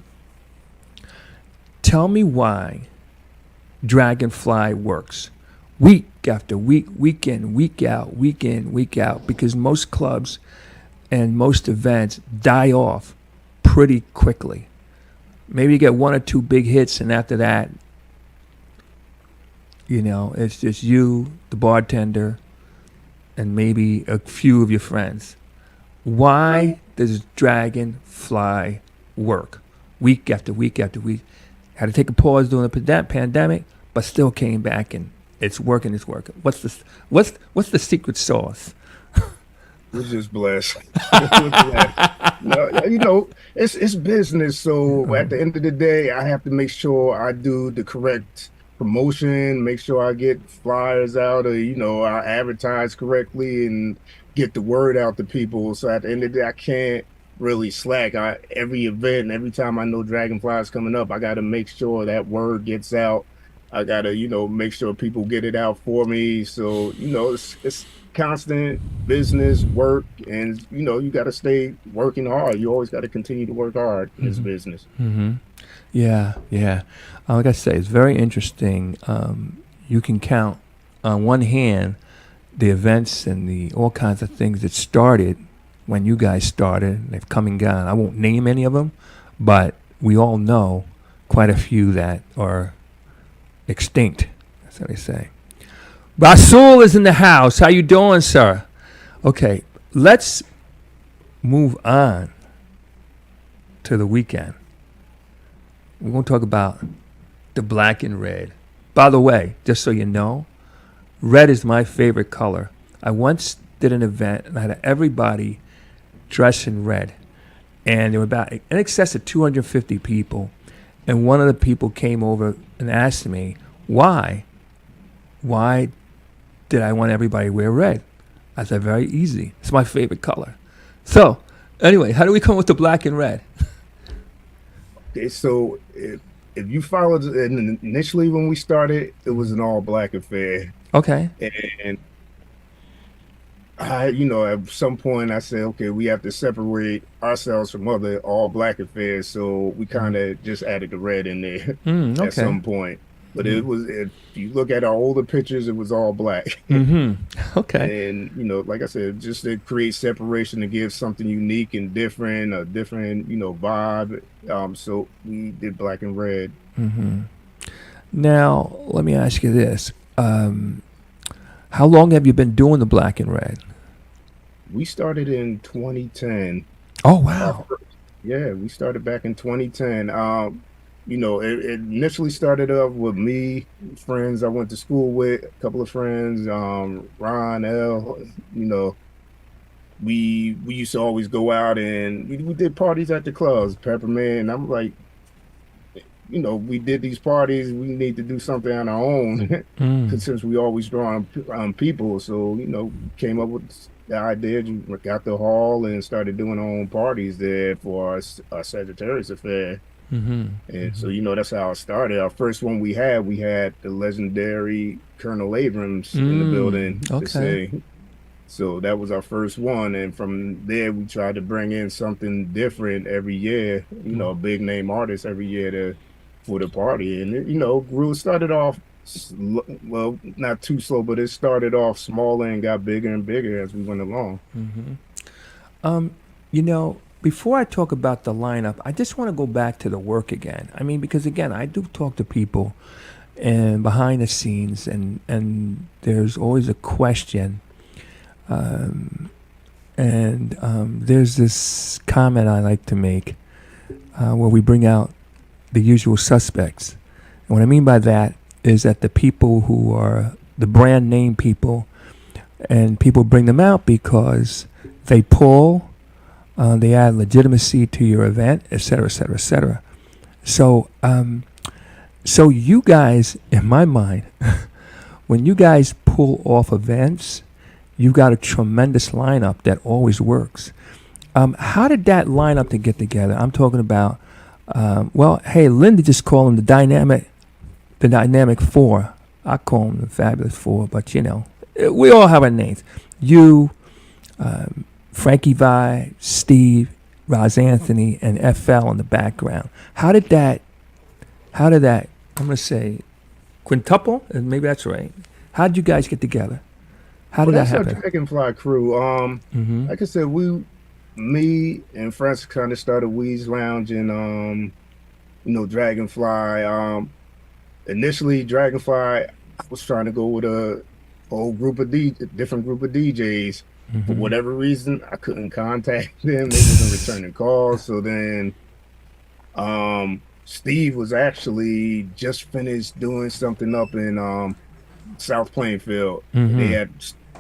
Tell me why Dragonfly works week after week, week in, week out, because most clubs and most events die off pretty quickly. Maybe you get one or two big hits, and after that, it's just you, the bartender, and maybe a few of your friends. Why does Dragonfly work week after week after week? Had to take a pause during the pandemic, but still came back, and it's working. What's the secret sauce? We're just blessed. It's business. So at the end of the day, I have to make sure I do the correct promotion, make sure I get flyers out, or I advertise correctly and get the word out to people. So at the end of the day, I can't really slack. Every event, every time I know Dragonfly is coming up, I got to make sure that word gets out. I got to, make sure people get it out for me. So, it's constant business work, and, you got to stay working hard. You always got to continue to work hard in this business. Mm-hmm. Yeah. Like I say, it's very interesting. You can count on one hand the events and all kinds of things that started when you guys started. They've come and gone. I won't name any of them, but we all know quite a few that are extinct. That's what they say. Rasul is in the house. How you doing, sir? Okay, let's move on to the weekend. We're going to talk about the black and red. By the way, just so you know, red is my favorite color. I once did an event and I had everybody dressed in red. And there were about in excess of 250 people. And one of the people came over and asked me, why did I want everybody to wear red? I said, very easy. It's my favorite color. So, anyway, how do we come with the black and red? Okay, so if you followed, initially when we started, it was an all black affair. Okay. And I, at some point I said, okay, we have to separate ourselves from other all black affairs. So we kind of just added the red in there okay. at some point. But it was, if you look at our older pictures, it was all black. Mm-hmm. Okay. And, like I said, just to create separation, to give something unique and different, a different, vibe. So we did black and red. Mm-hmm. Now, let me ask you this. How long have you been doing the black and red? We started in 2010. Oh, wow. Yeah, we started back in 2010. It initially started off with me, friends I went to school with, a couple of friends, Ron, L, we used to always go out and we did parties at the clubs, Peppermint, and I'm like, we did these parties, we need to do something on our own, since we always draw on people. So, came up with the idea, got the hall and started doing our own parties there for our Sagittarius affair. Mm-hmm. And so, that's how it started. Our first one we had the legendary Colonel Abrams in the building. Okay. So that was our first one. And from there, we tried to bring in something different every year, a big name artist every year for the party. And, it started off, well, not too slow, but it started off smaller and got bigger and bigger as we went along. Mm-hmm. Before I talk about the lineup, I just want to go back to the work again. I mean, because again, I do talk to people and behind the scenes, and there's always a question. There's this comment I like to make where we bring out the usual suspects. And what I mean by that is that the people who are the brand name people and people bring them out because they pull, they add legitimacy to your event, et cetera, et cetera, et cetera. So, so you guys, in my mind, when you guys pull off events, you've got a tremendous lineup that always works. How did that lineup to get together? I'm talking about, well, hey, Linda just called them the dynamic four. I call them the fabulous four, but you know, we all have our names. You, Frankie Vi, Steve, Roz Anthony, and FL in the background. How did that, I'm going to say quintuple, and maybe that's right. How did you guys get together? How did that happen? That's our Dragonfly crew. Like I said, me and Francis kind of started Weeds Lounge and, Dragonfly. Initially, Dragonfly, I was trying to go with a whole group of different group of DJs. For whatever reason, I couldn't contact them. They wasn't returning calls. So then, Steve was actually just finished doing something up in South Plainfield. They had,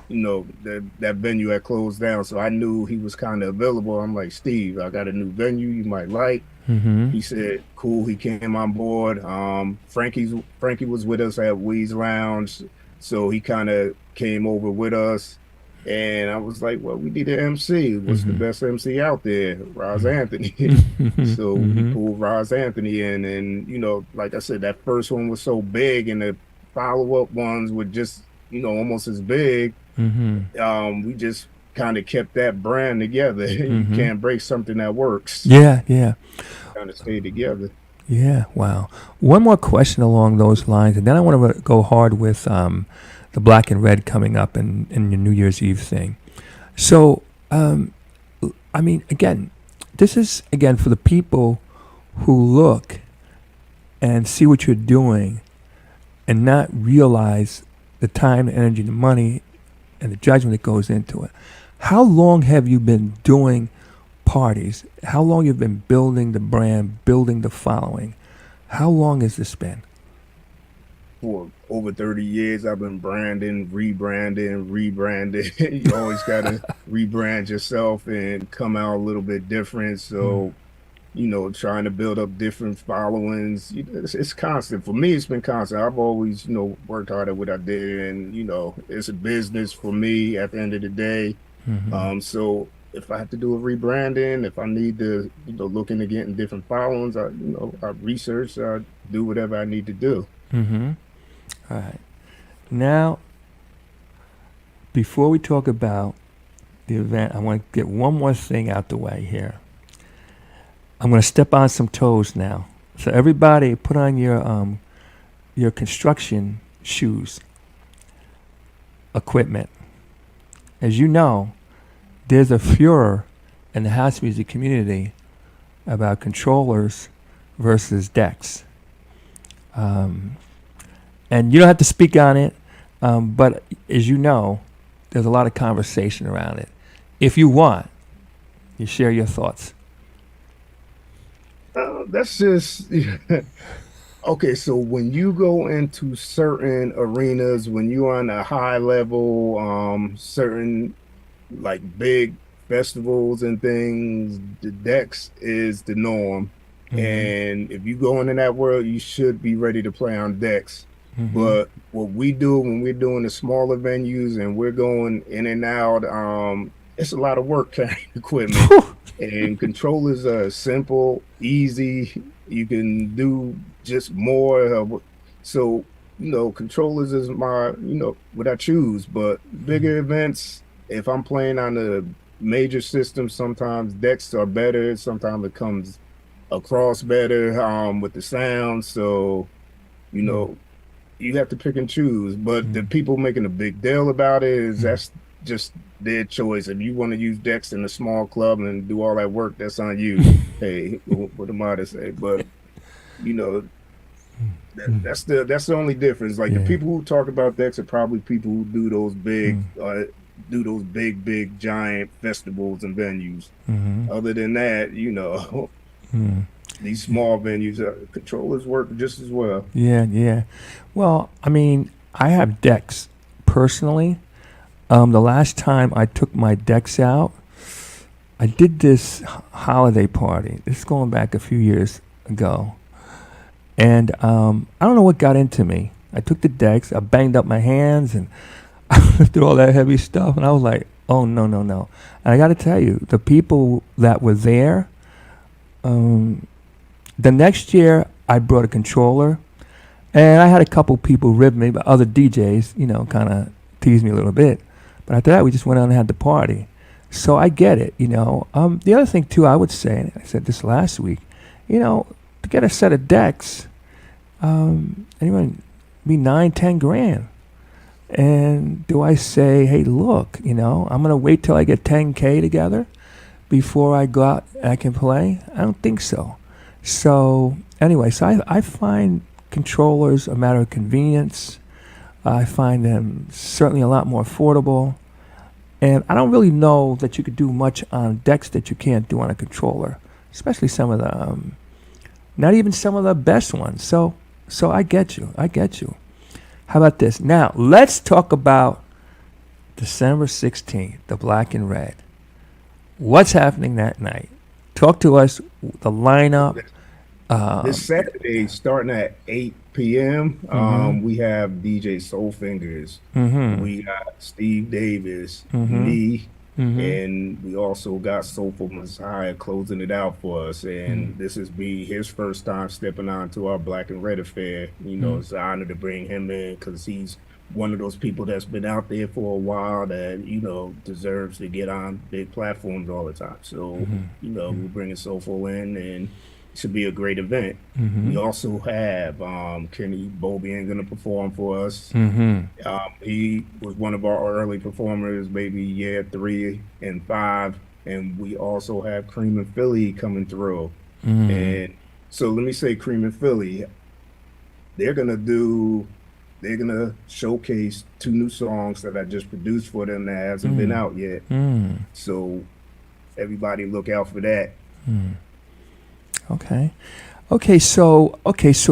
that venue had closed down. So I knew he was kind of available. I'm like, Steve, I got a new venue you might like. He said, cool. He came on board. Frankie was with us at Weeds Lounge. So he kind of came over with us. And I was like, well, we need an MC. What's the best MC out there? Roz Anthony. So we pulled Roz Anthony in. And, like I said, that first one was so big and the follow-up ones were just, almost as big. We just kind of kept that brand together. You can't break something that works. Yeah. Kind of stay together. Yeah, wow. One more question along those lines, and then I want to go hard with the Black and Red coming up in your New Year's Eve thing. So, again, this is, for the people who look and see what you're doing and not realize the time, the energy, the money, and the judgment that goes into it. How long have you been doing parties? How long you've been building the brand, building the following? How long has this been? For over 30 years, I've been rebranding. You always got to rebrand yourself and come out a little bit different. So, trying to build up different followings. It's constant. For me, it's been constant. I've always, worked hard at what I did. And, it's a business for me at the end of the day. So if I have to do a rebranding, if I need to, look into getting different followings, I research, I do whatever I need to do. All right. Now, before we talk about the event, I want to get one more thing out the way here. I'm going to step on some toes now. So everybody, put on your construction shoes, equipment. As you know, there's a furor in the house music community about controllers versus decks. And you don't have to speak on it, but as you know, there's a lot of conversation around it. If you want, you share your thoughts. That's just okay. So when you go into certain arenas, when you're on a high level, certain like big festivals and things, the decks is the norm. And if you go into that world, you should be ready to play on decks. But what we do when we're doing the smaller venues and we're going in and out, it's a lot of work carrying equipment. And controllers are simple, easy. You can do just more. So, controllers is what I choose. But bigger events, if I'm playing on a major system, sometimes decks are better. Sometimes it comes across better with the sound. So, you have to pick and choose. But the people making a big deal about it is that's just their choice. If you want to use decks in a small club and do all that work, that's on you. Hey, what am I to say? But that's the only difference. Like the people who talk about decks are probably people who do those big giant festivals and venues. Other than that, these small venues, controllers work just as well. Yeah. Well, I have decks personally. The last time I took my decks out, I did this holiday party. This is going back a few years ago. And I don't know what got into me. I took the decks, I banged up my hands, and I lifted all that heavy stuff, and I was like, oh, no, no, no. And I got to tell you, the people that were there, the next year I brought a controller, and I had a couple people rib me, but other DJs, kind of teased me a little bit. But after that, we just went out and had the party. So I get it, The other thing, too, I would say, and I said this last week, to get a set of decks, anyone be 9-10 grand. And do I say, hey, look, I'm going to wait till I get 10K together before I go out and I can play? I don't think so. So anyway, I find controllers a matter of convenience. I find them certainly a lot more affordable. And I don't really know that you could do much on decks that you can't do on a controller, especially some of the, not even some of the best ones. So I get you. How about this? Now, let's talk about December 16th, the Black and Red. What's happening that night? Talk to us, the lineup. This Saturday, starting at 8 p.m., we have DJ Soulfingers. We got Steve Davis, me, and we also got Soulful Messiah closing it out for us. And this is his first time stepping onto our Black and Red affair. It's an honor to bring him in because he's one of those people that's been out there for a while that, deserves to get on big platforms all the time. So, we're bringing Soulful in, and it should be a great event. We also have Kenny Bobian going to perform for us. He was one of our early performers, maybe year 3 and 5. And we also have Cream and Philly coming through. And so let me say Cream and Philly, they're going to showcase 2 new songs that I just produced for them that hasn't been out yet. So everybody look out for that. Okay, so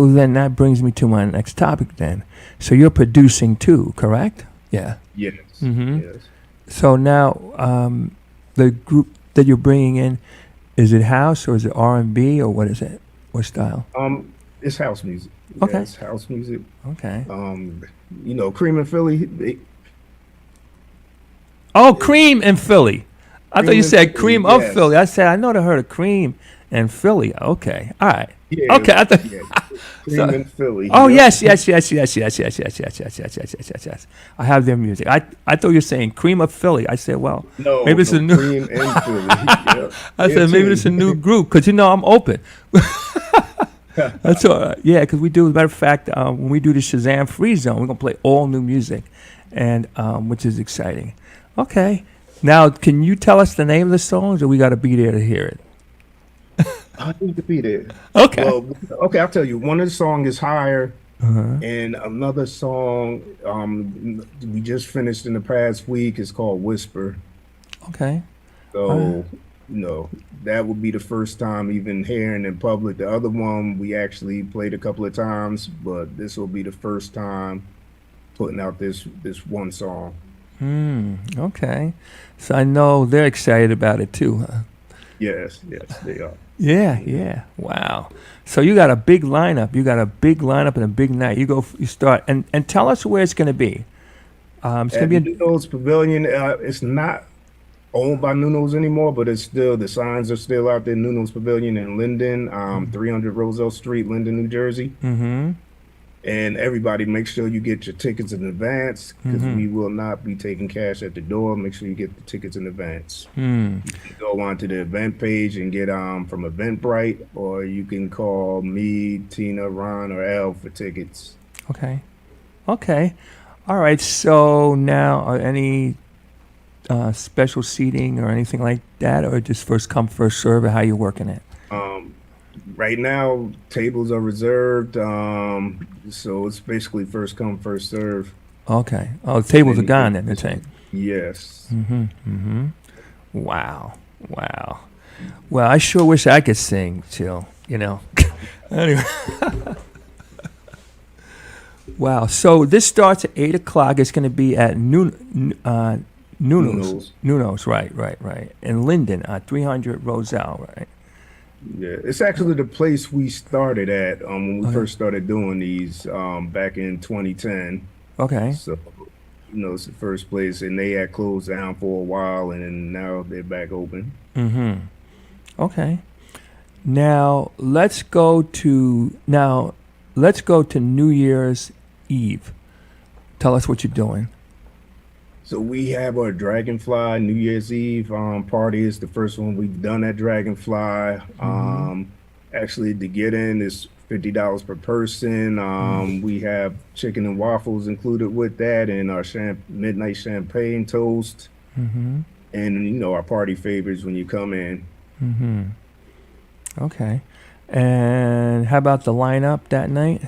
then that brings me to my next topic then. So you're producing too, correct? Yeah. Yes. Yes. So now the group that you're bringing in, is it house or is it R&B or what is it? What style? It's house music. Okay. Yeah, it's house music. Okay. Cream and Philly. Cream and Philly. I thought you said Cream of yes. Philly. I said I know I heard of Cream and Philly. Okay. All right. Yeah, okay. I thought. Cream and Philly. Oh yes. I have their music. I thought you were saying Cream of Philly. I said, well, maybe it's a new. Cream and Philly. Yeah. I said maybe it's a new group because I'm open. That's all right. Yeah, because we do. As a matter of fact, when we do the Shazam Free Zone, we're gonna play all new music, and which is exciting. Okay. Now, can you tell us the name of the songs, or we got to be there to hear it? I need to be there. Okay. Well, okay, I'll tell you. One of the songs is Higher, and another song we just finished in the past week is called Whisper. Okay. So, that would be the first time even hearing in public. The other one we actually played a couple of times, but this will be the first time putting out this one song. Okay. So I know they're excited about it too, huh? Yes, they are. Yeah. Wow. So you got a big lineup. You got a big lineup and a big night. You start and tell us where it's going to be. It's going to be in Nuno's Pavilion. It's not owned by Nuno's anymore, but it's still, the signs are still out there. Nuno's Pavilion in Linden, 300 Roselle Street, Linden, New Jersey. And everybody, make sure you get your tickets in advance because we will not be taking cash at the door. Make sure you get the tickets in advance. You can go onto the event page and get from Eventbrite, or you can call me, Tina, Ron, or Al for tickets. Okay. All right. So now, are any special seating or anything like that, or just first come, first serve, or how you working it? Right now, tables are reserved, so it's basically first come, first serve. Okay. Oh, the tables are gone then, you're saying? Yes. Wow. Well, I sure wish I could sing, Chill, Anyway. Wow. So this starts at 8 o'clock. It's going to be at Nuno's. Nuno's. Right. In Linden, 300 Roselle. Right. Yeah, it's actually the place we started at when we Okay. first started doing these back in 2010. Okay. So, it's the first place, and they had closed down for a while, and then now they're back open. Mm-hmm. Okay. Now let's go to New Year's Eve. Tell us what you're doing. So we have our Dragonfly New Year's Eve party. Is the first one we've done at Dragonfly. Actually, to get in is $50 per person. We have chicken and waffles included with that, and our midnight champagne toast, Mm-hmm. and our party favorites when you come in. Mm-hmm. Okay. And how about the lineup that night?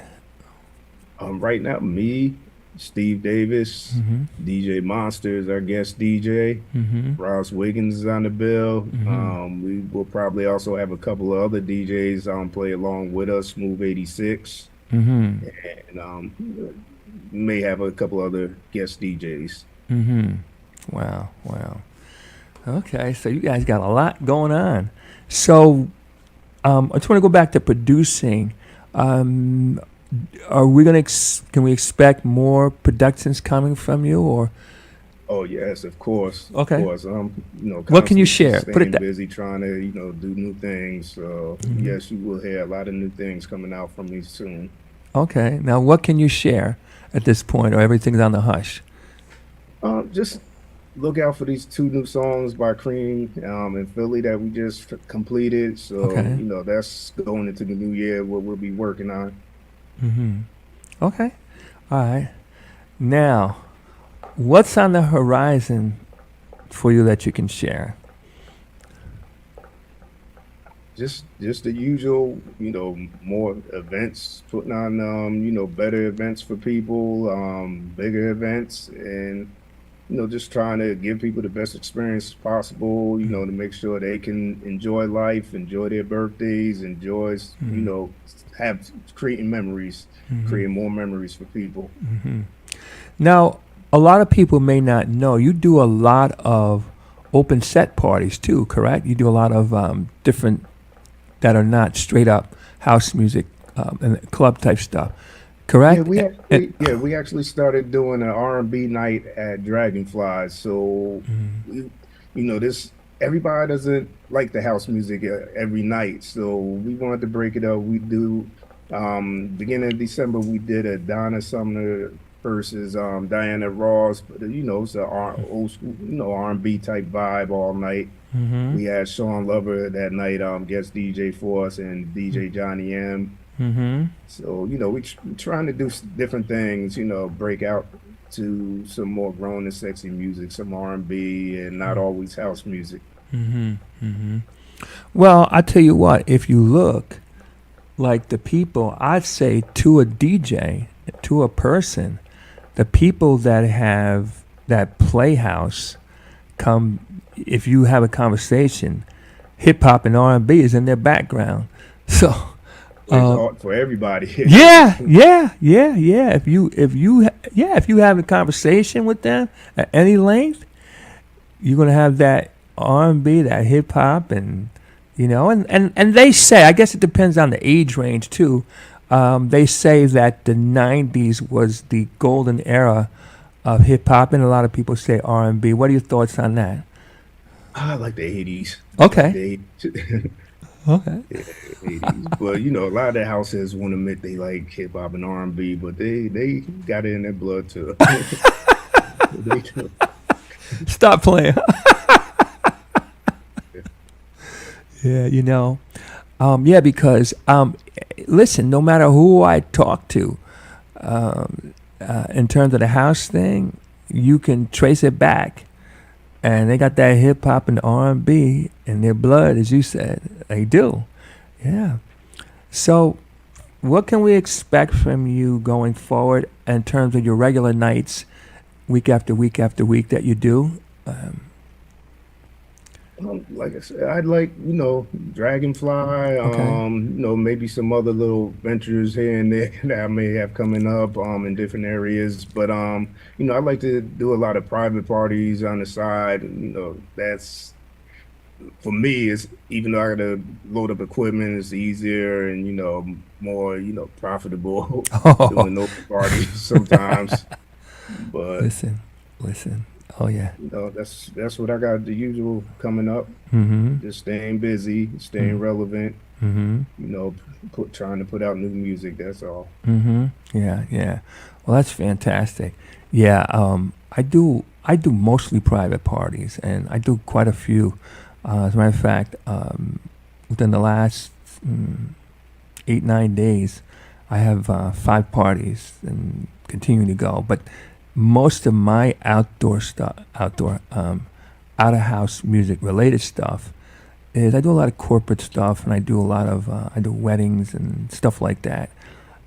Right now, me, Steve Davis, Mm-hmm. DJ Monster is our guest DJ. Mm-hmm. Ross Wiggins is on the bill. Mhm. We will probably also have a couple of other DJs play along with us, Smooth 86, Mm-hmm. and may have a couple other guest DJs. Mm-hmm. Wow. Okay, so you guys got a lot going on. So I just want to go back to producing. Are we gonna? Can we expect more productions coming from you, or Oh yes, of course. Okay. Of course. What can you constantly share? Put it staying that. busy trying to, do new things. So yes, you will hear a lot of new things coming out from me soon. Okay. Now, what can you share at this point, or everything's on the hush? Just look out for these two new songs by Cream in Philly that we just completed. So, Okay. that's going into the new year what we'll be working on. Mm-hmm. Okay. All right. Now, what's on the horizon for you that you can share? Just the usual, more events, putting on, better events for people, bigger events, and, just trying to give people the best experience possible, to make sure they can enjoy life, enjoy their birthdays, enjoy, have creating memories, creating more memories for people. Mm-hmm. Now, a lot of people may not know you do a lot of open set parties too, correct? You do a lot of different that are not straight up house music and club type stuff, correct? We actually started doing an R&B night at Dragonfly. So, this everybody doesn't like the house music every night. So we wanted to break it up. We do beginning of December we did a Donna Sumner versus Diana Ross. But it's a old school, R&B type vibe all night. Mm-hmm. We had Sean Lover that night, guest DJ for us, and DJ Johnny M. Mm-hmm. So, we're trying to do different things, break out to some more grown and sexy music, some R&B, and not always house music. Mm-hmm. Mm-hmm. Well, I tell you what, if you look like the people, I'd say to a DJ, to a person, the people that have that playhouse come, if you have a conversation, hip hop and R&B is in their background. So It's art for everybody. yeah. If you have a conversation with them at any length, you're gonna have that R&B, that hip hop, and and they say, I guess it depends on the age range too. They say that the '90s was the golden era of hip hop, and a lot of people say R&B. What are your thoughts on that? I like the 80s. Okay. Okay. Yeah, 80s. But a lot of the houses won't admit they like hip hop and R&B, but they got it in their blood too. They do. Stop playing. Yeah, because listen, no matter who I talk to, in terms of the house thing, you can trace it back, and they got that hip hop and R&B in their blood, as you said. They do, yeah. So, what can we expect from you going forward in terms of your regular nights, week after week after week that you do? Like I said, I'd like, Dragonfly, Okay. maybe some other little ventures here and there that I may have coming up, in different areas. But, I like to do a lot of private parties on the side. That's for me, it's even though I gotta load up equipment, it's easier and, more, profitable Oh, doing those parties sometimes. But, listen, listen. Oh yeah. that's what I got the usual coming up. Mm-hmm. Just staying busy, staying relevant, Mm-hmm. you know, trying to put out new music. That's all. Mm-hmm. Yeah, yeah. Well, that's fantastic. Yeah, I do mostly private parties, and I do quite a few. As a matter of fact, within the last 8 9 days, I have 5 parties and continuing to go. But most of my outdoor stuff, out of house music related stuff, is I do a lot of corporate stuff, and I do a lot of I do weddings and stuff like that,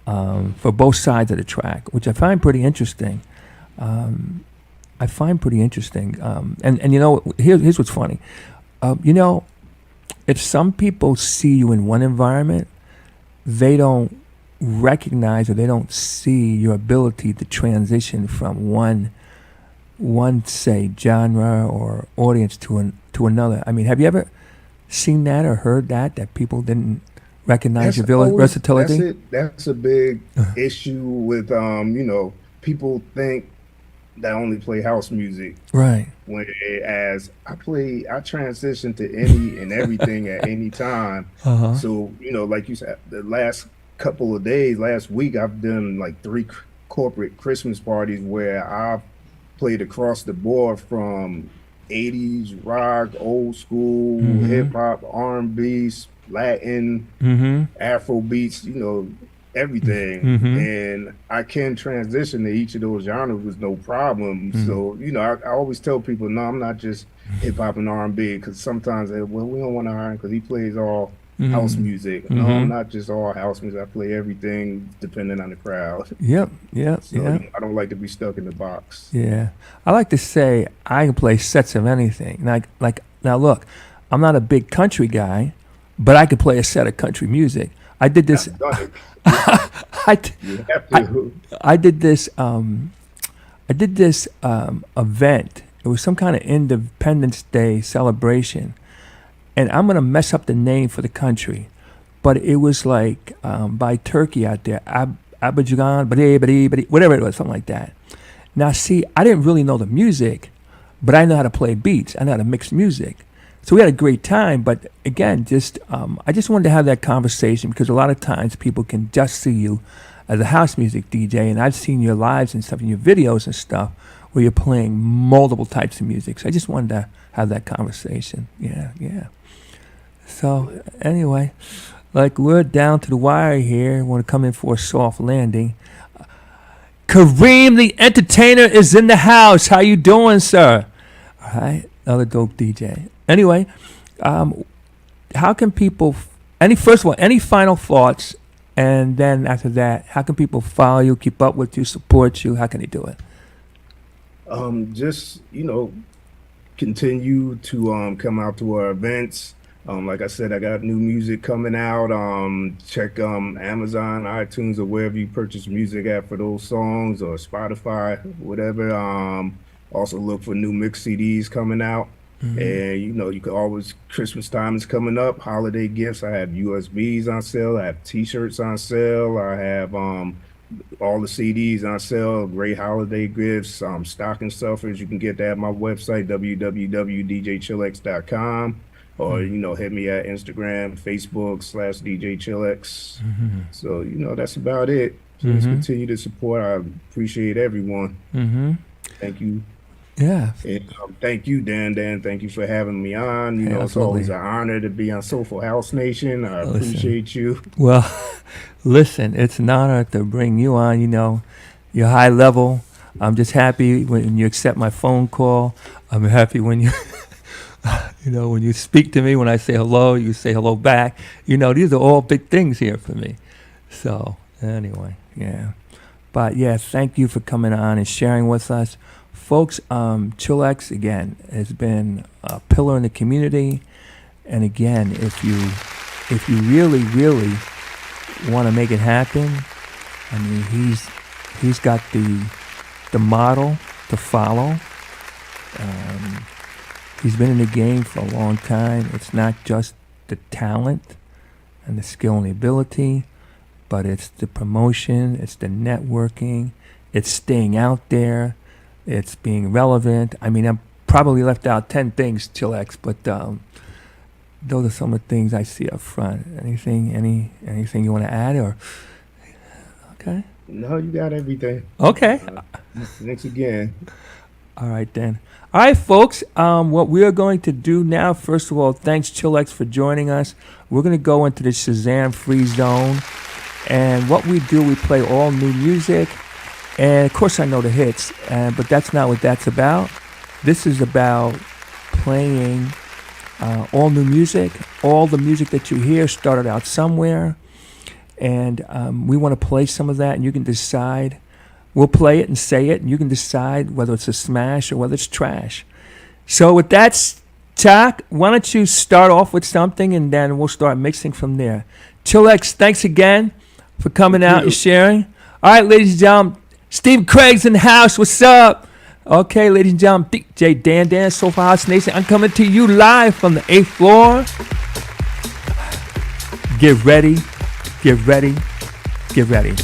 for both sides of the track, which I find pretty interesting. I find pretty interesting. And here's what's funny. You know, if some people see you in one environment, they don't recognize or they don't see your ability to transition from one say genre or audience to another. I mean, have you ever seen that or heard that people didn't recognize That's your always that's versatility? it. That's a big issue with people think that I only play house music. Right. Whereas I transition to any and everything at any time. Uh huh. So, like you said, the last couple of days, last week, I've done like three corporate Christmas parties where I've played across the board from 80s rock, old school, Mm-hmm. hip hop, R&B, Latin, Mm-hmm. Afro beats, everything. Mm-hmm. And I can transition to each of those genres with no problem. Mm-hmm. So, I always tell people, no, I'm not just hip hop and R&B because sometimes they, well, we don't want to hire him because he plays all house Mm-hmm. music. No, I'm Mm-hmm. not just all house music. I play everything depending on the crowd. Yep. Yep. So Yep. I don't like to be stuck in the box. Yeah, I like to say I can play sets of anything. Like now, look, I'm not a big country guy, but I could play a set of country music. I did this. I've done it. I, d- You have I, to. I did this. I did this event. It was some kind of Independence Day celebration, and I'm gonna mess up the name for the country, but it was like by Turkey out there, Abajan, whatever it was, something like that. Now, see, I didn't really know the music, but I know how to play beats. I know how to mix music. So we had a great time. But again, I just wanted to have that conversation because a lot of times people can just see you as a house music DJ, and I've seen your lives and stuff, in your videos and stuff, where you're playing multiple types of music. So I just wanted to have that conversation. Yeah, yeah. So anyway, like we're down to the wire here. Want to come in for a soft landing. Kareem the entertainer is in the house. How you doing, sir? All right, another dope DJ. Anyway, how can people? First of all, any final thoughts, and then after that, how can people follow you, keep up with you, support you? How can they do it? Just, continue to come out to our events. Like I said, I got new music coming out. Check Amazon, iTunes, or wherever you purchase music at for those songs, or Spotify, whatever. Also look for new mix CDs coming out. And you can always, Christmas time is coming up, holiday gifts. I have USBs on sale, I have t-shirts on sale, I have all the CDs on sale, great holiday gifts, stocking stuffers. You can get that at my website, www.djchillx.com, or hit me at Instagram, Facebook /DJ So that's about it. Please continue to support. I appreciate everyone. Mm-hmm. Thank you. Yeah, And thank you, Dan. Thank you for having me on. hey, It's always absolutely. an honor to be on Soulful House Nation. I Listen. appreciate you. Well, listen, it's an honor to bring you on. You're high level. I'm just happy when you accept my phone call. I'm happy when you, when you speak to me. When I say hello, you say hello back. These are all big things here for me. So anyway, yeah. But yeah, thank you for coming on and sharing with us. folks, Chillax again has been a pillar in the community, and again, if you really want to make it happen, I mean, he's got the model to follow. He's been in the game for a long time. It's not just the talent and the skill and the ability, but it's the promotion, it's the networking, it's staying out there, it's being relevant. I mean, I probably left out 10 things, Chillax, but those are some of the things I see up front. Anything you want to add, or okay? No, you got everything. Okay. Thanks again. All right, then. All right, folks, what we are going to do now, first of all, thanks, Chillax, for joining us. We're going to go into the Shazam Free Zone. And what we do, we play all new music. And, of course, I know the hits, but that's not what that's about. This is about playing all new music. All the music that you hear started out somewhere. And we want to play some of that, and you can decide. We'll play it and say it, and you can decide whether it's a smash or whether it's trash. So with that, Chuck, why don't you start off with something, and then we'll start mixing from there. Chillax, thanks again for coming out and sharing. All right, ladies and gentlemen, Steve Craig's in the house. What's up? Okay, ladies and gentlemen, DJ Dan, Soulful House Nation. I'm coming to you live from the 8th floor. Get ready, get ready, get ready.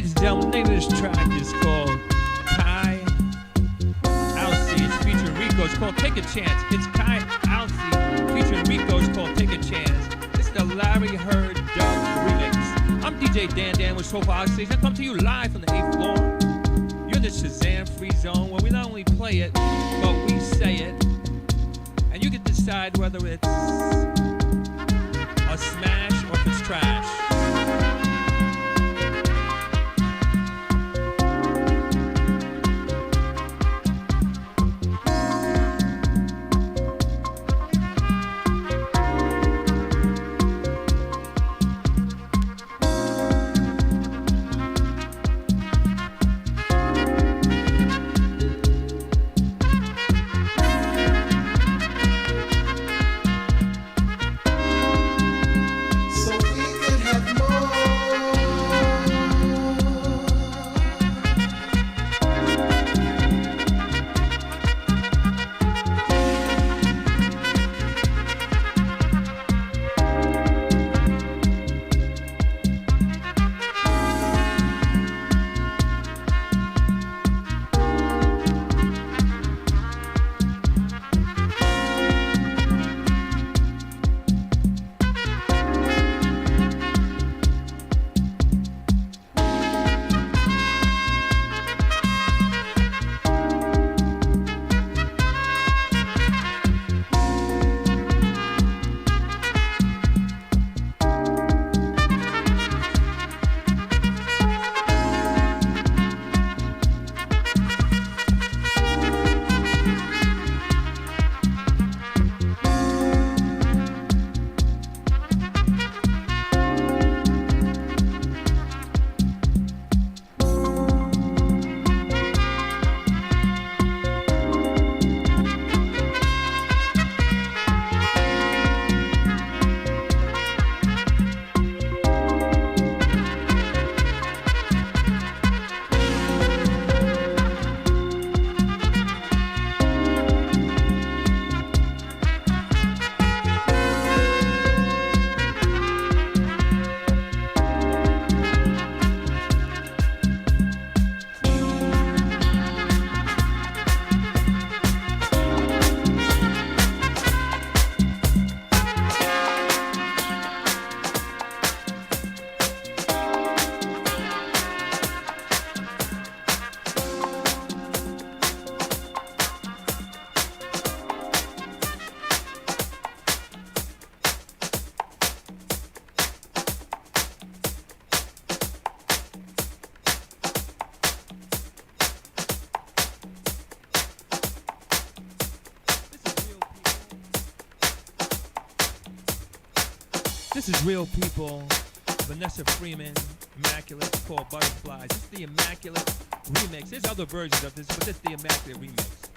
Ladies and gentlemen, the name of this track is called Kai Alcee. It's featuring Rico. It's called Take a Chance. It's Kai Alcee featuring Rico. It's called Take a Chance. It's the Larry Heard Dub remix. I'm DJ Dan with Soulful House Station. I come to you live from the 8th floor. You're in the Shazam free zone where we not only play it, but we say it. And you can decide whether it's a smash or if it's trash. This is Real People, Vanessa Freeman, Immaculate, called Butterflies. This is the Immaculate remix. There's other versions of this, but this is the Immaculate remix.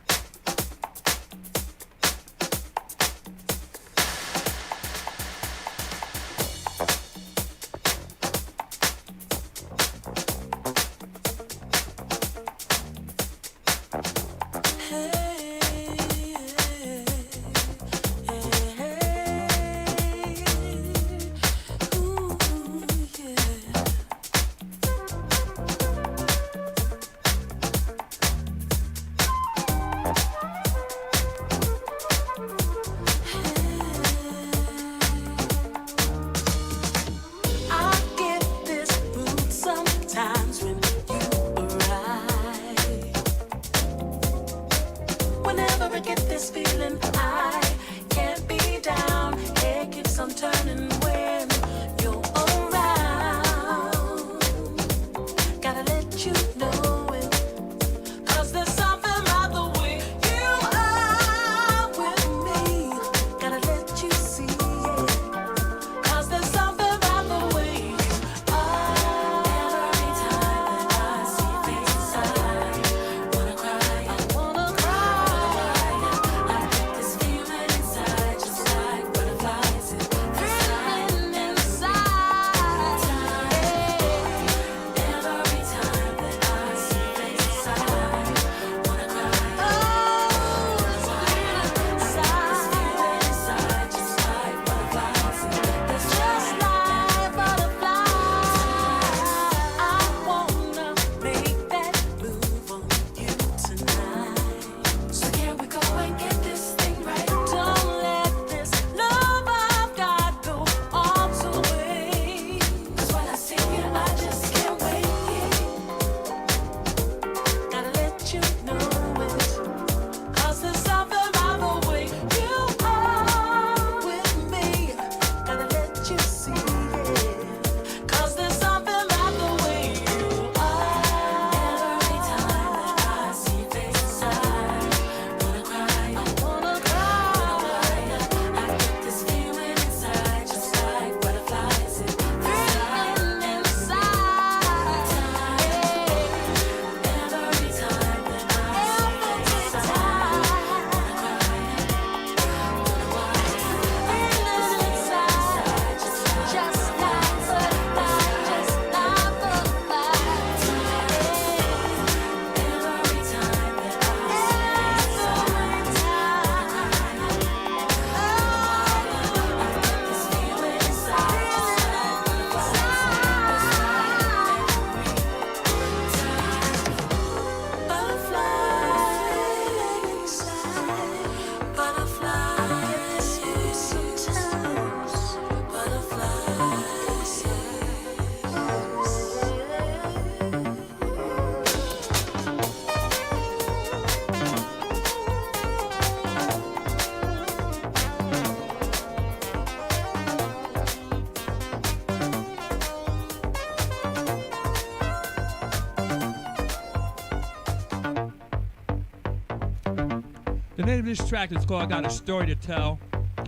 The name of this track is called I Got a Story to Tell.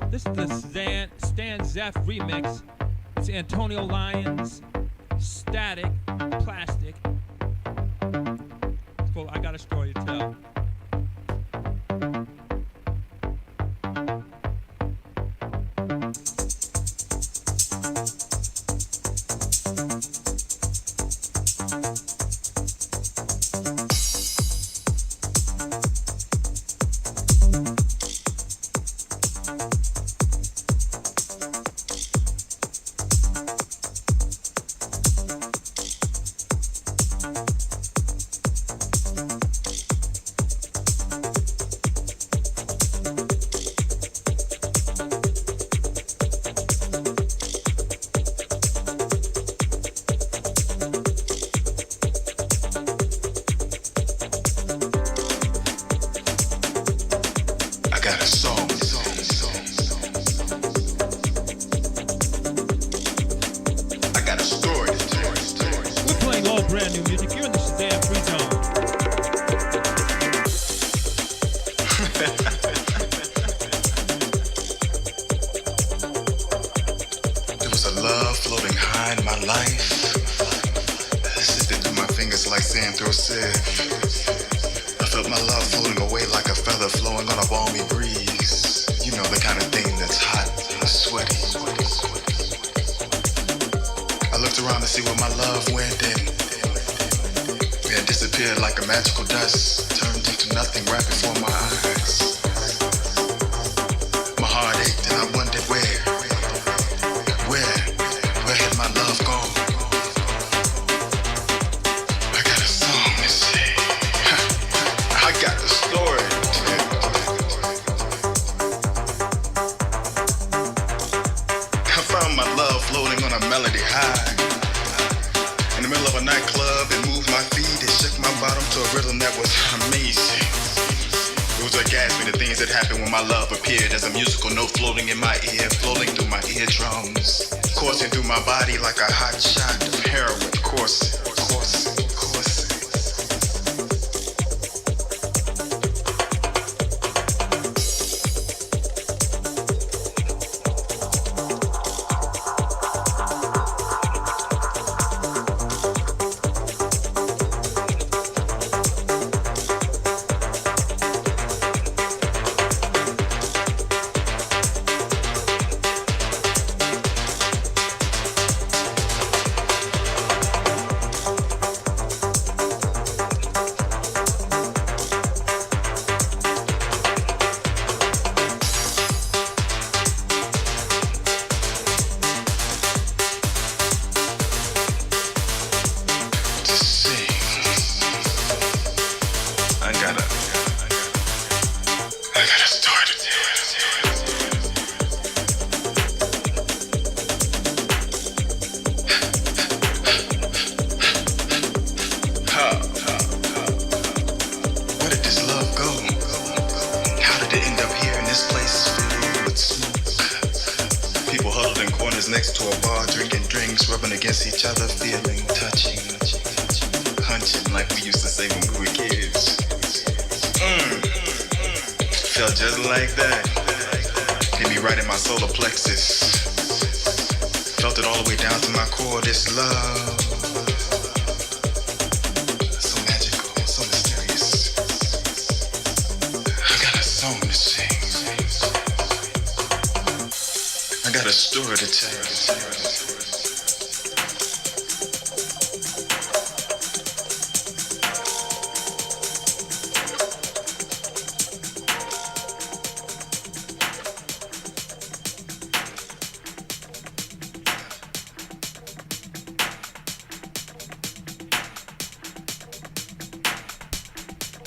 This is the Stan Zeff remix. It's Antonio Lyons, Static, Plastic. It's called I Got a Story to Tell.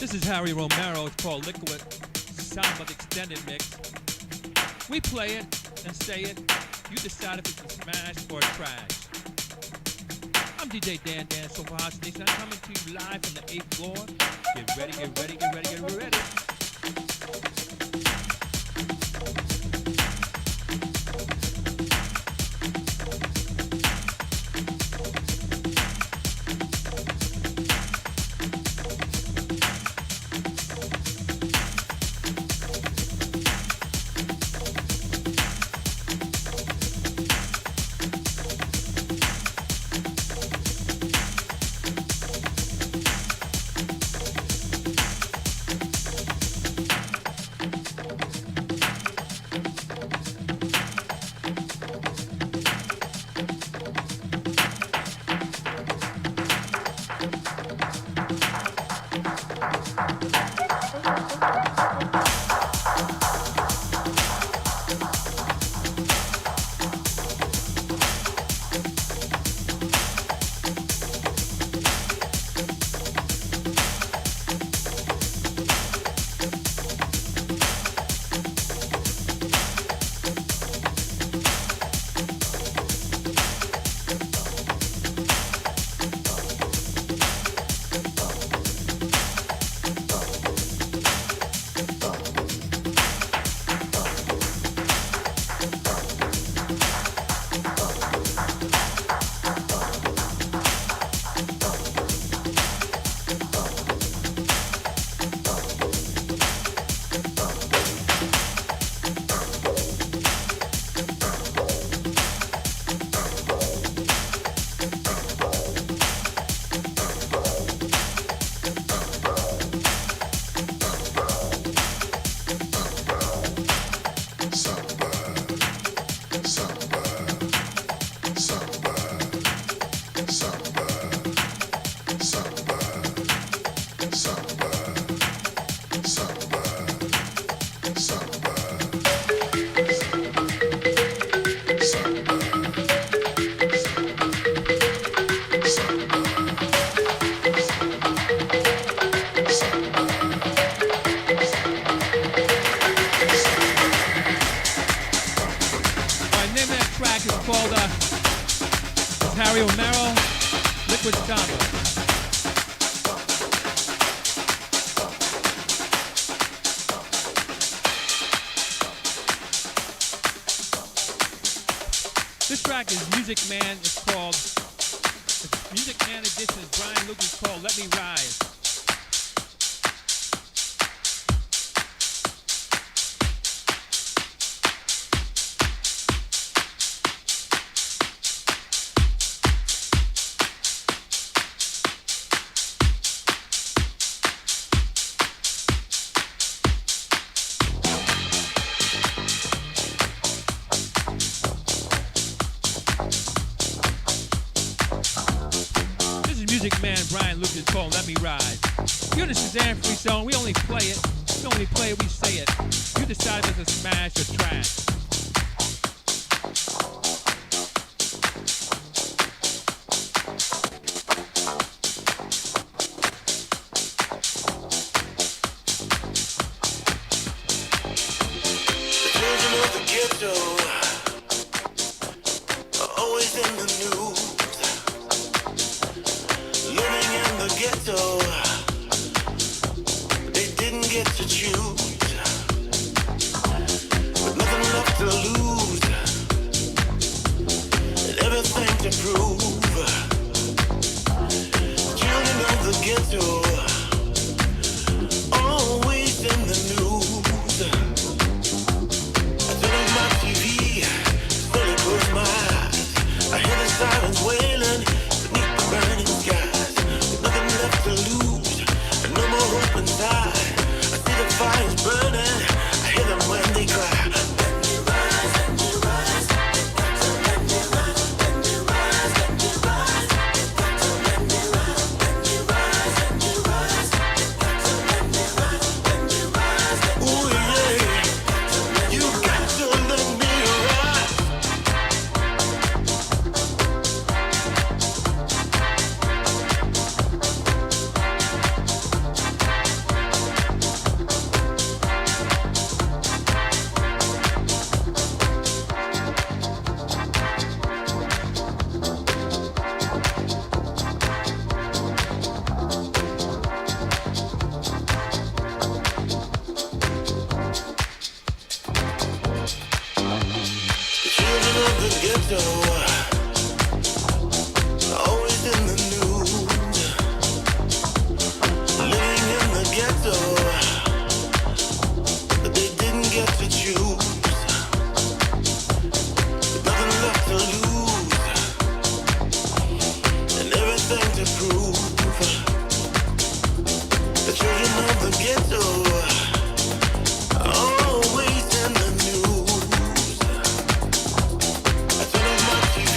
This is Harry Romero. It's called Liquid Sound of Extended Mix. We play it and say it. You decide if it's a smash or a trash. I'm DJ Dan Soulful House Nation. I'm coming to you live from the 8th floor. Get ready, get ready, get ready, get ready. track is called Harry O'Mara, Liquid Samba. This track is Music Man. It's called Music Man Edition. Is Brian Lucas called Let Me Rise. Man Brian Lucas called Let Me Ride. You're the Shazam Free Zone. We only play it. We only play it, we say it. You decide if it's a smash or trash. The children of the ghetto are always in the news. Living in the ghetto, they didn't get to choose. With nothing left to lose and everything to prove. Children of the ghetto, always in the news. I turn on my TV, slowly close my eyes. I hear the sirens wailing beneath the burning skies. Nothing left to lose, and no more hope inside. I see the fires burning, I hear them when they cry. Let me rise, let me rise. So let me rise, let me rise, let me rise. So let me rise, let me rise, let me rise. So let me rise, let me rise. Ooh yeah, you got to let me rise. The children of the ghetto, always in the news. Living in the ghetto, but they didn't get to choose. Nothing left to lose and everything to prove. The children of the ghetto, always in the news. I turn on my TV,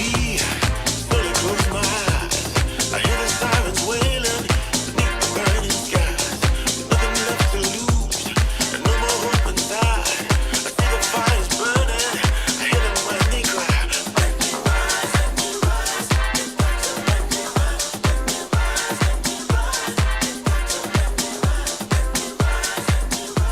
slowly close my eyes. I hear the sirens wailing beneath the burning skies. Nothing left to lose, and no more hope inside. I see the fires burning, I hear them when they cry. Let me rise, let me rise. So let me rise, let me rise, let me rise. So let me rise, let me rise, let me rise. So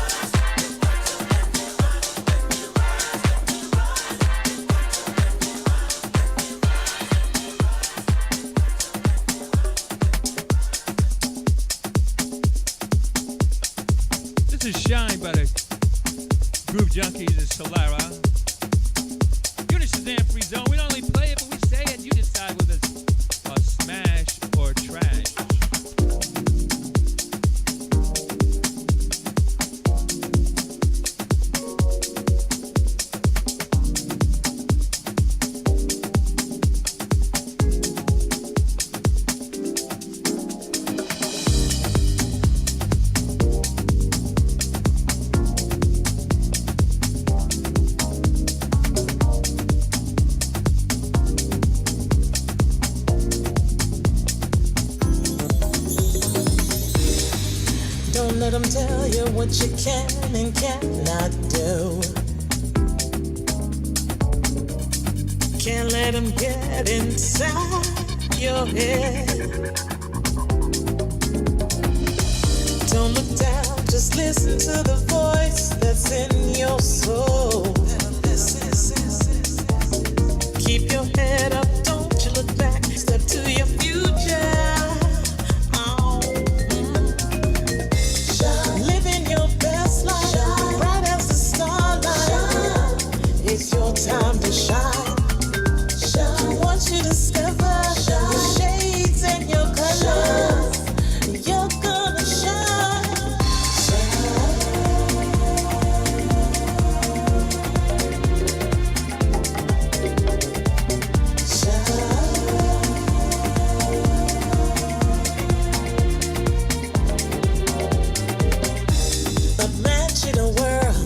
let me rise, let me rise, let me This is Shine by the Groove Junkies and Solara. You're the Shazam Free Zone. We don't only play it, but we say it. You decide whether it's a smash or trash. Don't let them tell you what you can and cannot do. Can't let them get inside your head. Don't look down, just listen to the voice that's in your soul. to shine. I want you to discover your shades and your colors. You're gonna shine. Imagine a world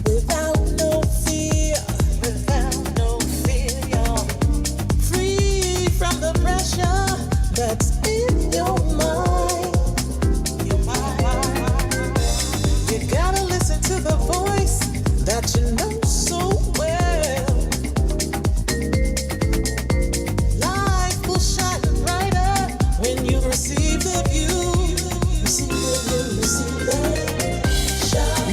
without no fear, y'all. Free from the pressure that's in your mind. You gotta listen to the voice that you know so well. Life will shine brighter when you receive the view. Receive that.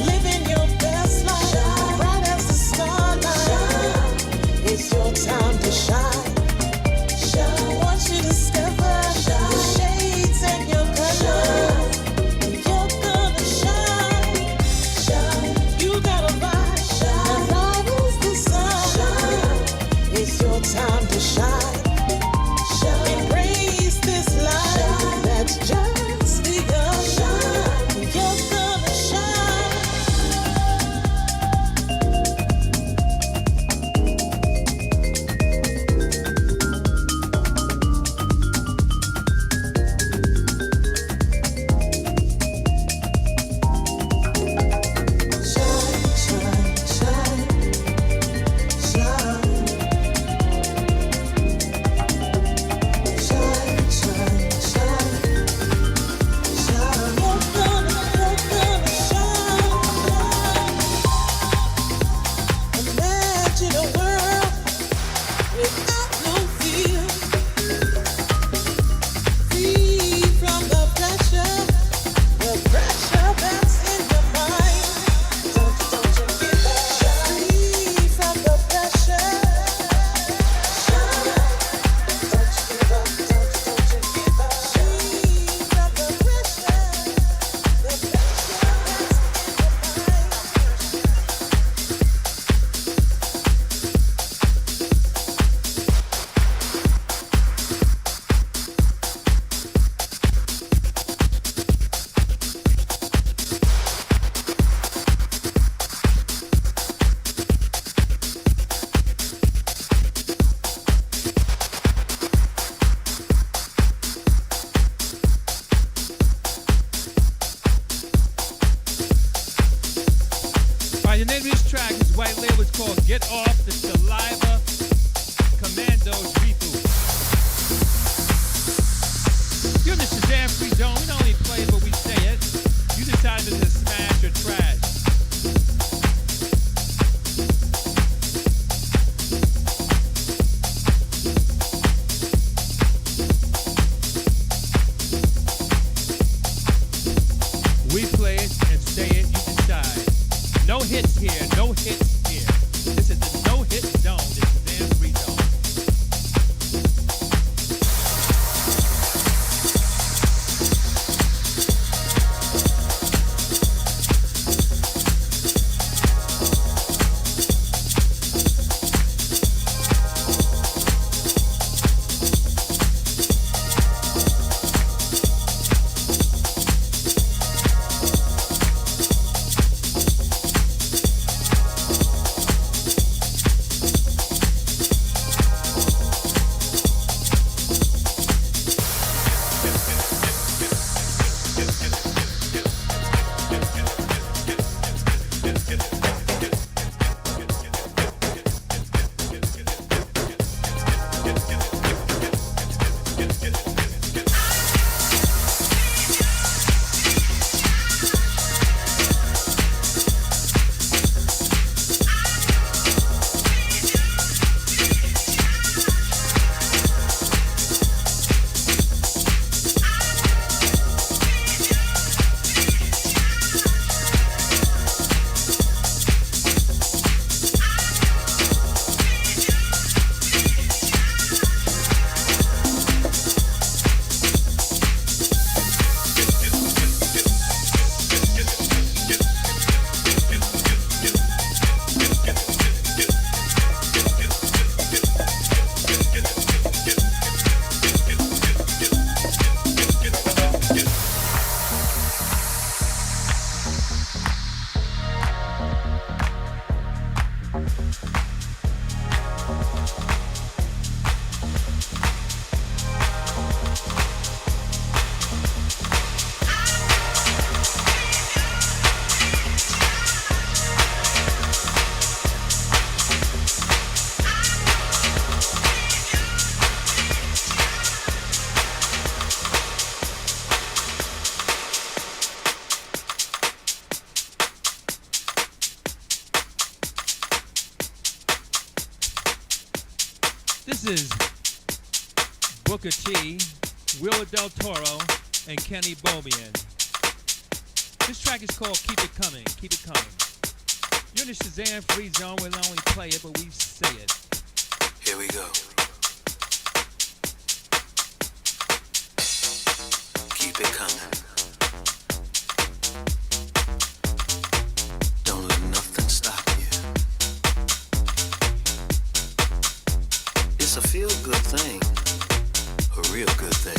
Living your best life, bright as the starlight. It's your time to shine. I want you to discover your shades and your colors. You're gonna shine. You gotta rise, and rivals the sun. It's your time to shine. Embrace this life that's just begun. You're gonna shine. Imagine a world without no fear, free from the pressure that's in your mind. Don't you give up. Free from the pressure. Don't you give up. Don't you give up. Free from the pressure that's in your Alright, the name of this track is White Label. It's called Get Off the Saliva Commandos Reboot. You're in the Shazam Free Zone. We don't only play it, but we say it. You decided to smash or trash. We play it and say it, you decide. No hits here, no hits here. This is the no hit zone. This is Shazam Free Zone. This is Booker T, Willa Del Toro, and Kenny Bobian. This track is called Keep It Coming, Keep It Coming. You're in the Shazam free zone. We'll not only play it, but we say it. Here we go. Keep it coming. Don't let nothing stop you. It's a feel-good thing, a real good thing.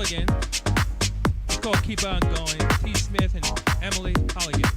Halligan. It's called Keep On Going. T. Smith and Emily Halligan.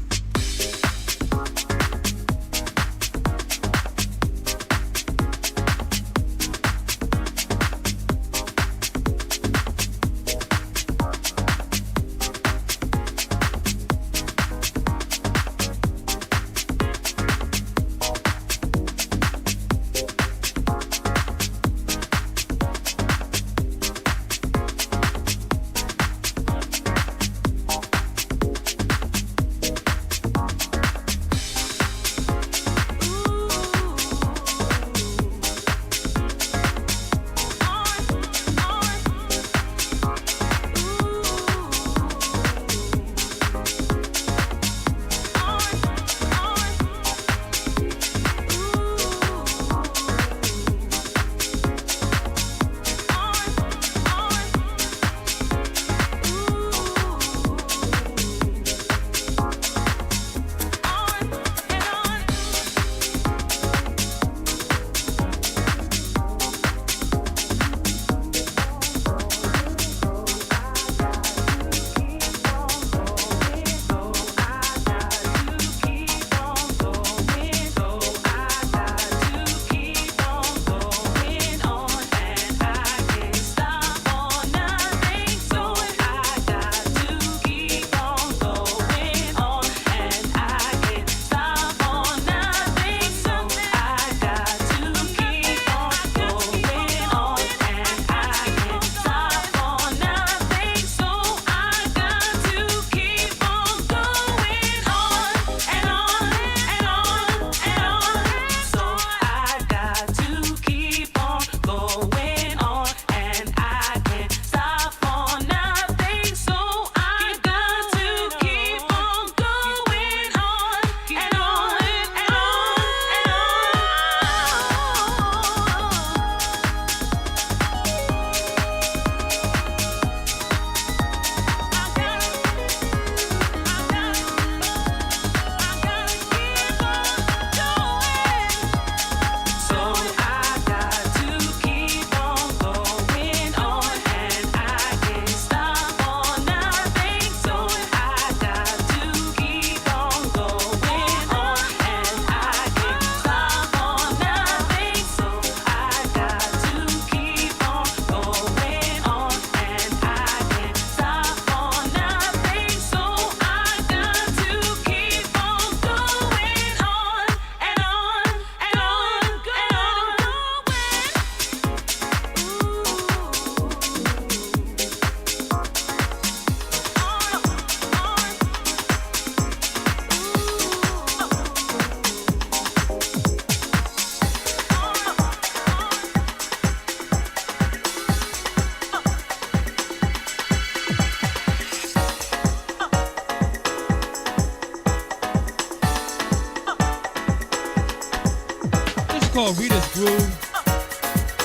Called Rita's Groove.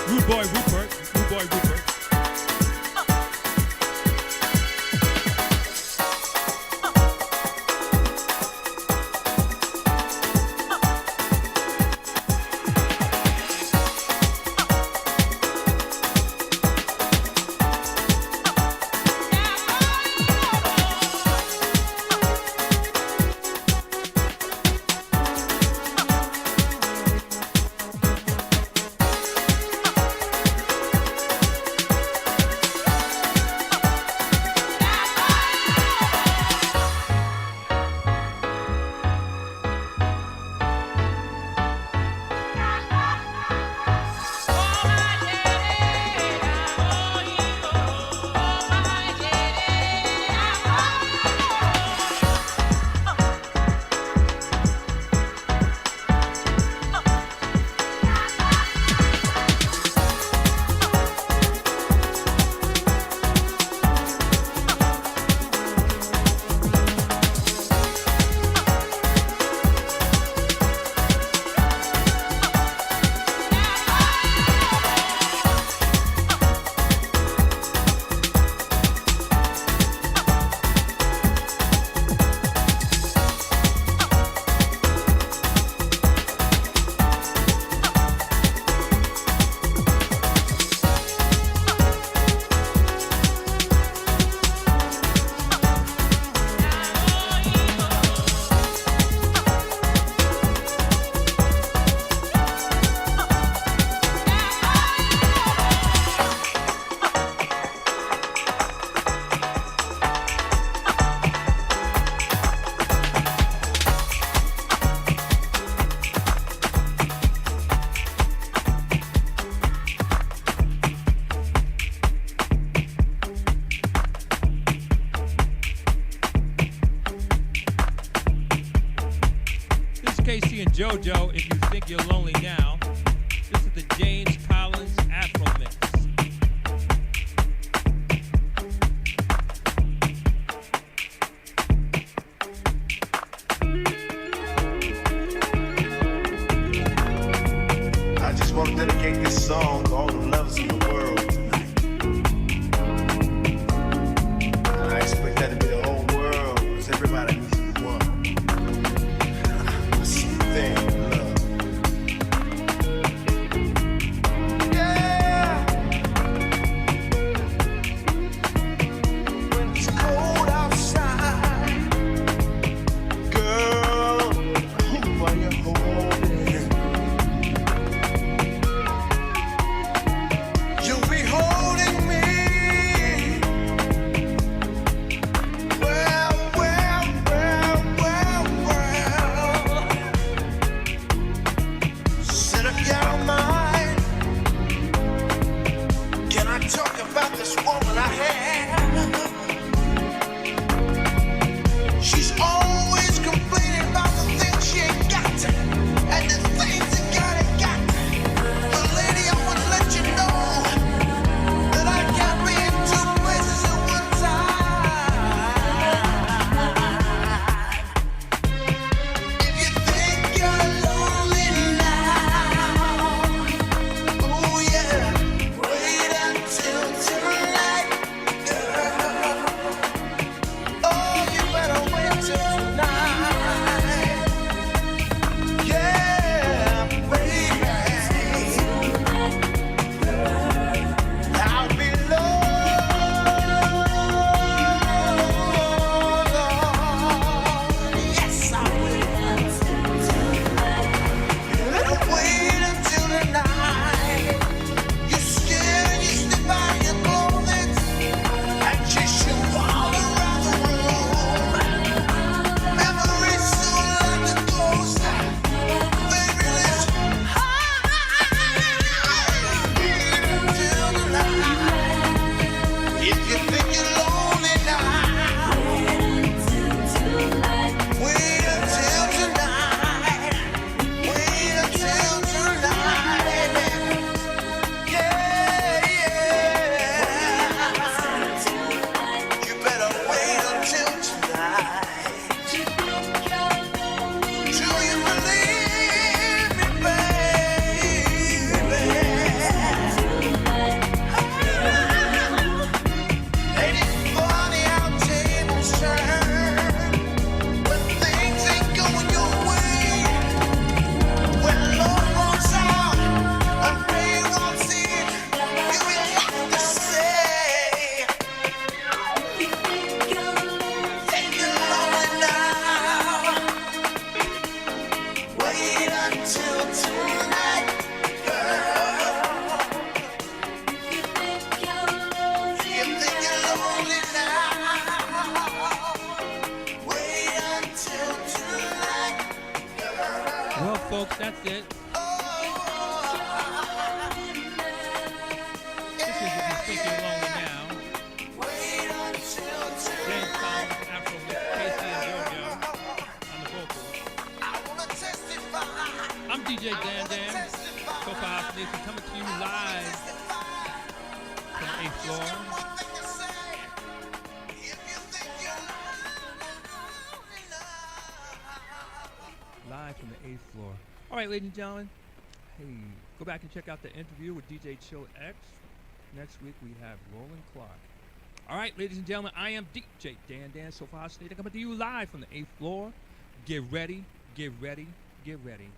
Rude Boy Rupert. Rude Boy Rupert. Casey and JoJo, If You Think You're Lonely Now. This is the James Collins Afro Mix. I just want to dedicate this song to all the lovers in the world tonight. And I expect that to be the whole world, because everybody needs to be one. The same thing, love. Yeah! When it's cold outside, girl, who are you holding? You'll be holding me. Well, well, well, well, well. Set up your mind. Can I talk about this woman I have? She's always complaining about the things she ain't got, and the things that got it got. But lady, I wanna let you know that I can't be in two places at one time. If you think you're lonely now, oh yeah, wait until tonight, girl. Oh, you better wait till tonight. Yeah, baby. I'll be low. Yes, I will. Wait until tonight. You scare, you slip out your clothes and chase you all around the room. Memories so like a ghost. Baby, let's hide until tonight. If you think you're lonely now, wait until tonight. Wait until tonight. Yeah, yeah. You better wait until tonight. Do you believe me, baby? Ain't it funny how tables turn when things ain't going your way? When love walks out and rain walks in, you will have to say, think you're lonely now. Wait until tonight, girl. You think you're lonely now. Wait until tonight, girl. Well, folks, that's it. This is If You Think You're Lonely Now. Wait until James Collins tonight. Afro Mix. Casey and JoJo on the vocals. I wanna testify. I'm DJ Dan Dan, Sofa House Nation, coming to you live from the 8th floor. Live from the 8th floor. All right, ladies and gentlemen. Hey, go back and check out the interview with DJ Chill X. Next week we have Roland Clark. All right, ladies and gentlemen, I am DJ Dan Dan, Sofa House Nation, coming to you live from the 8th floor. Get ready, get ready, get ready.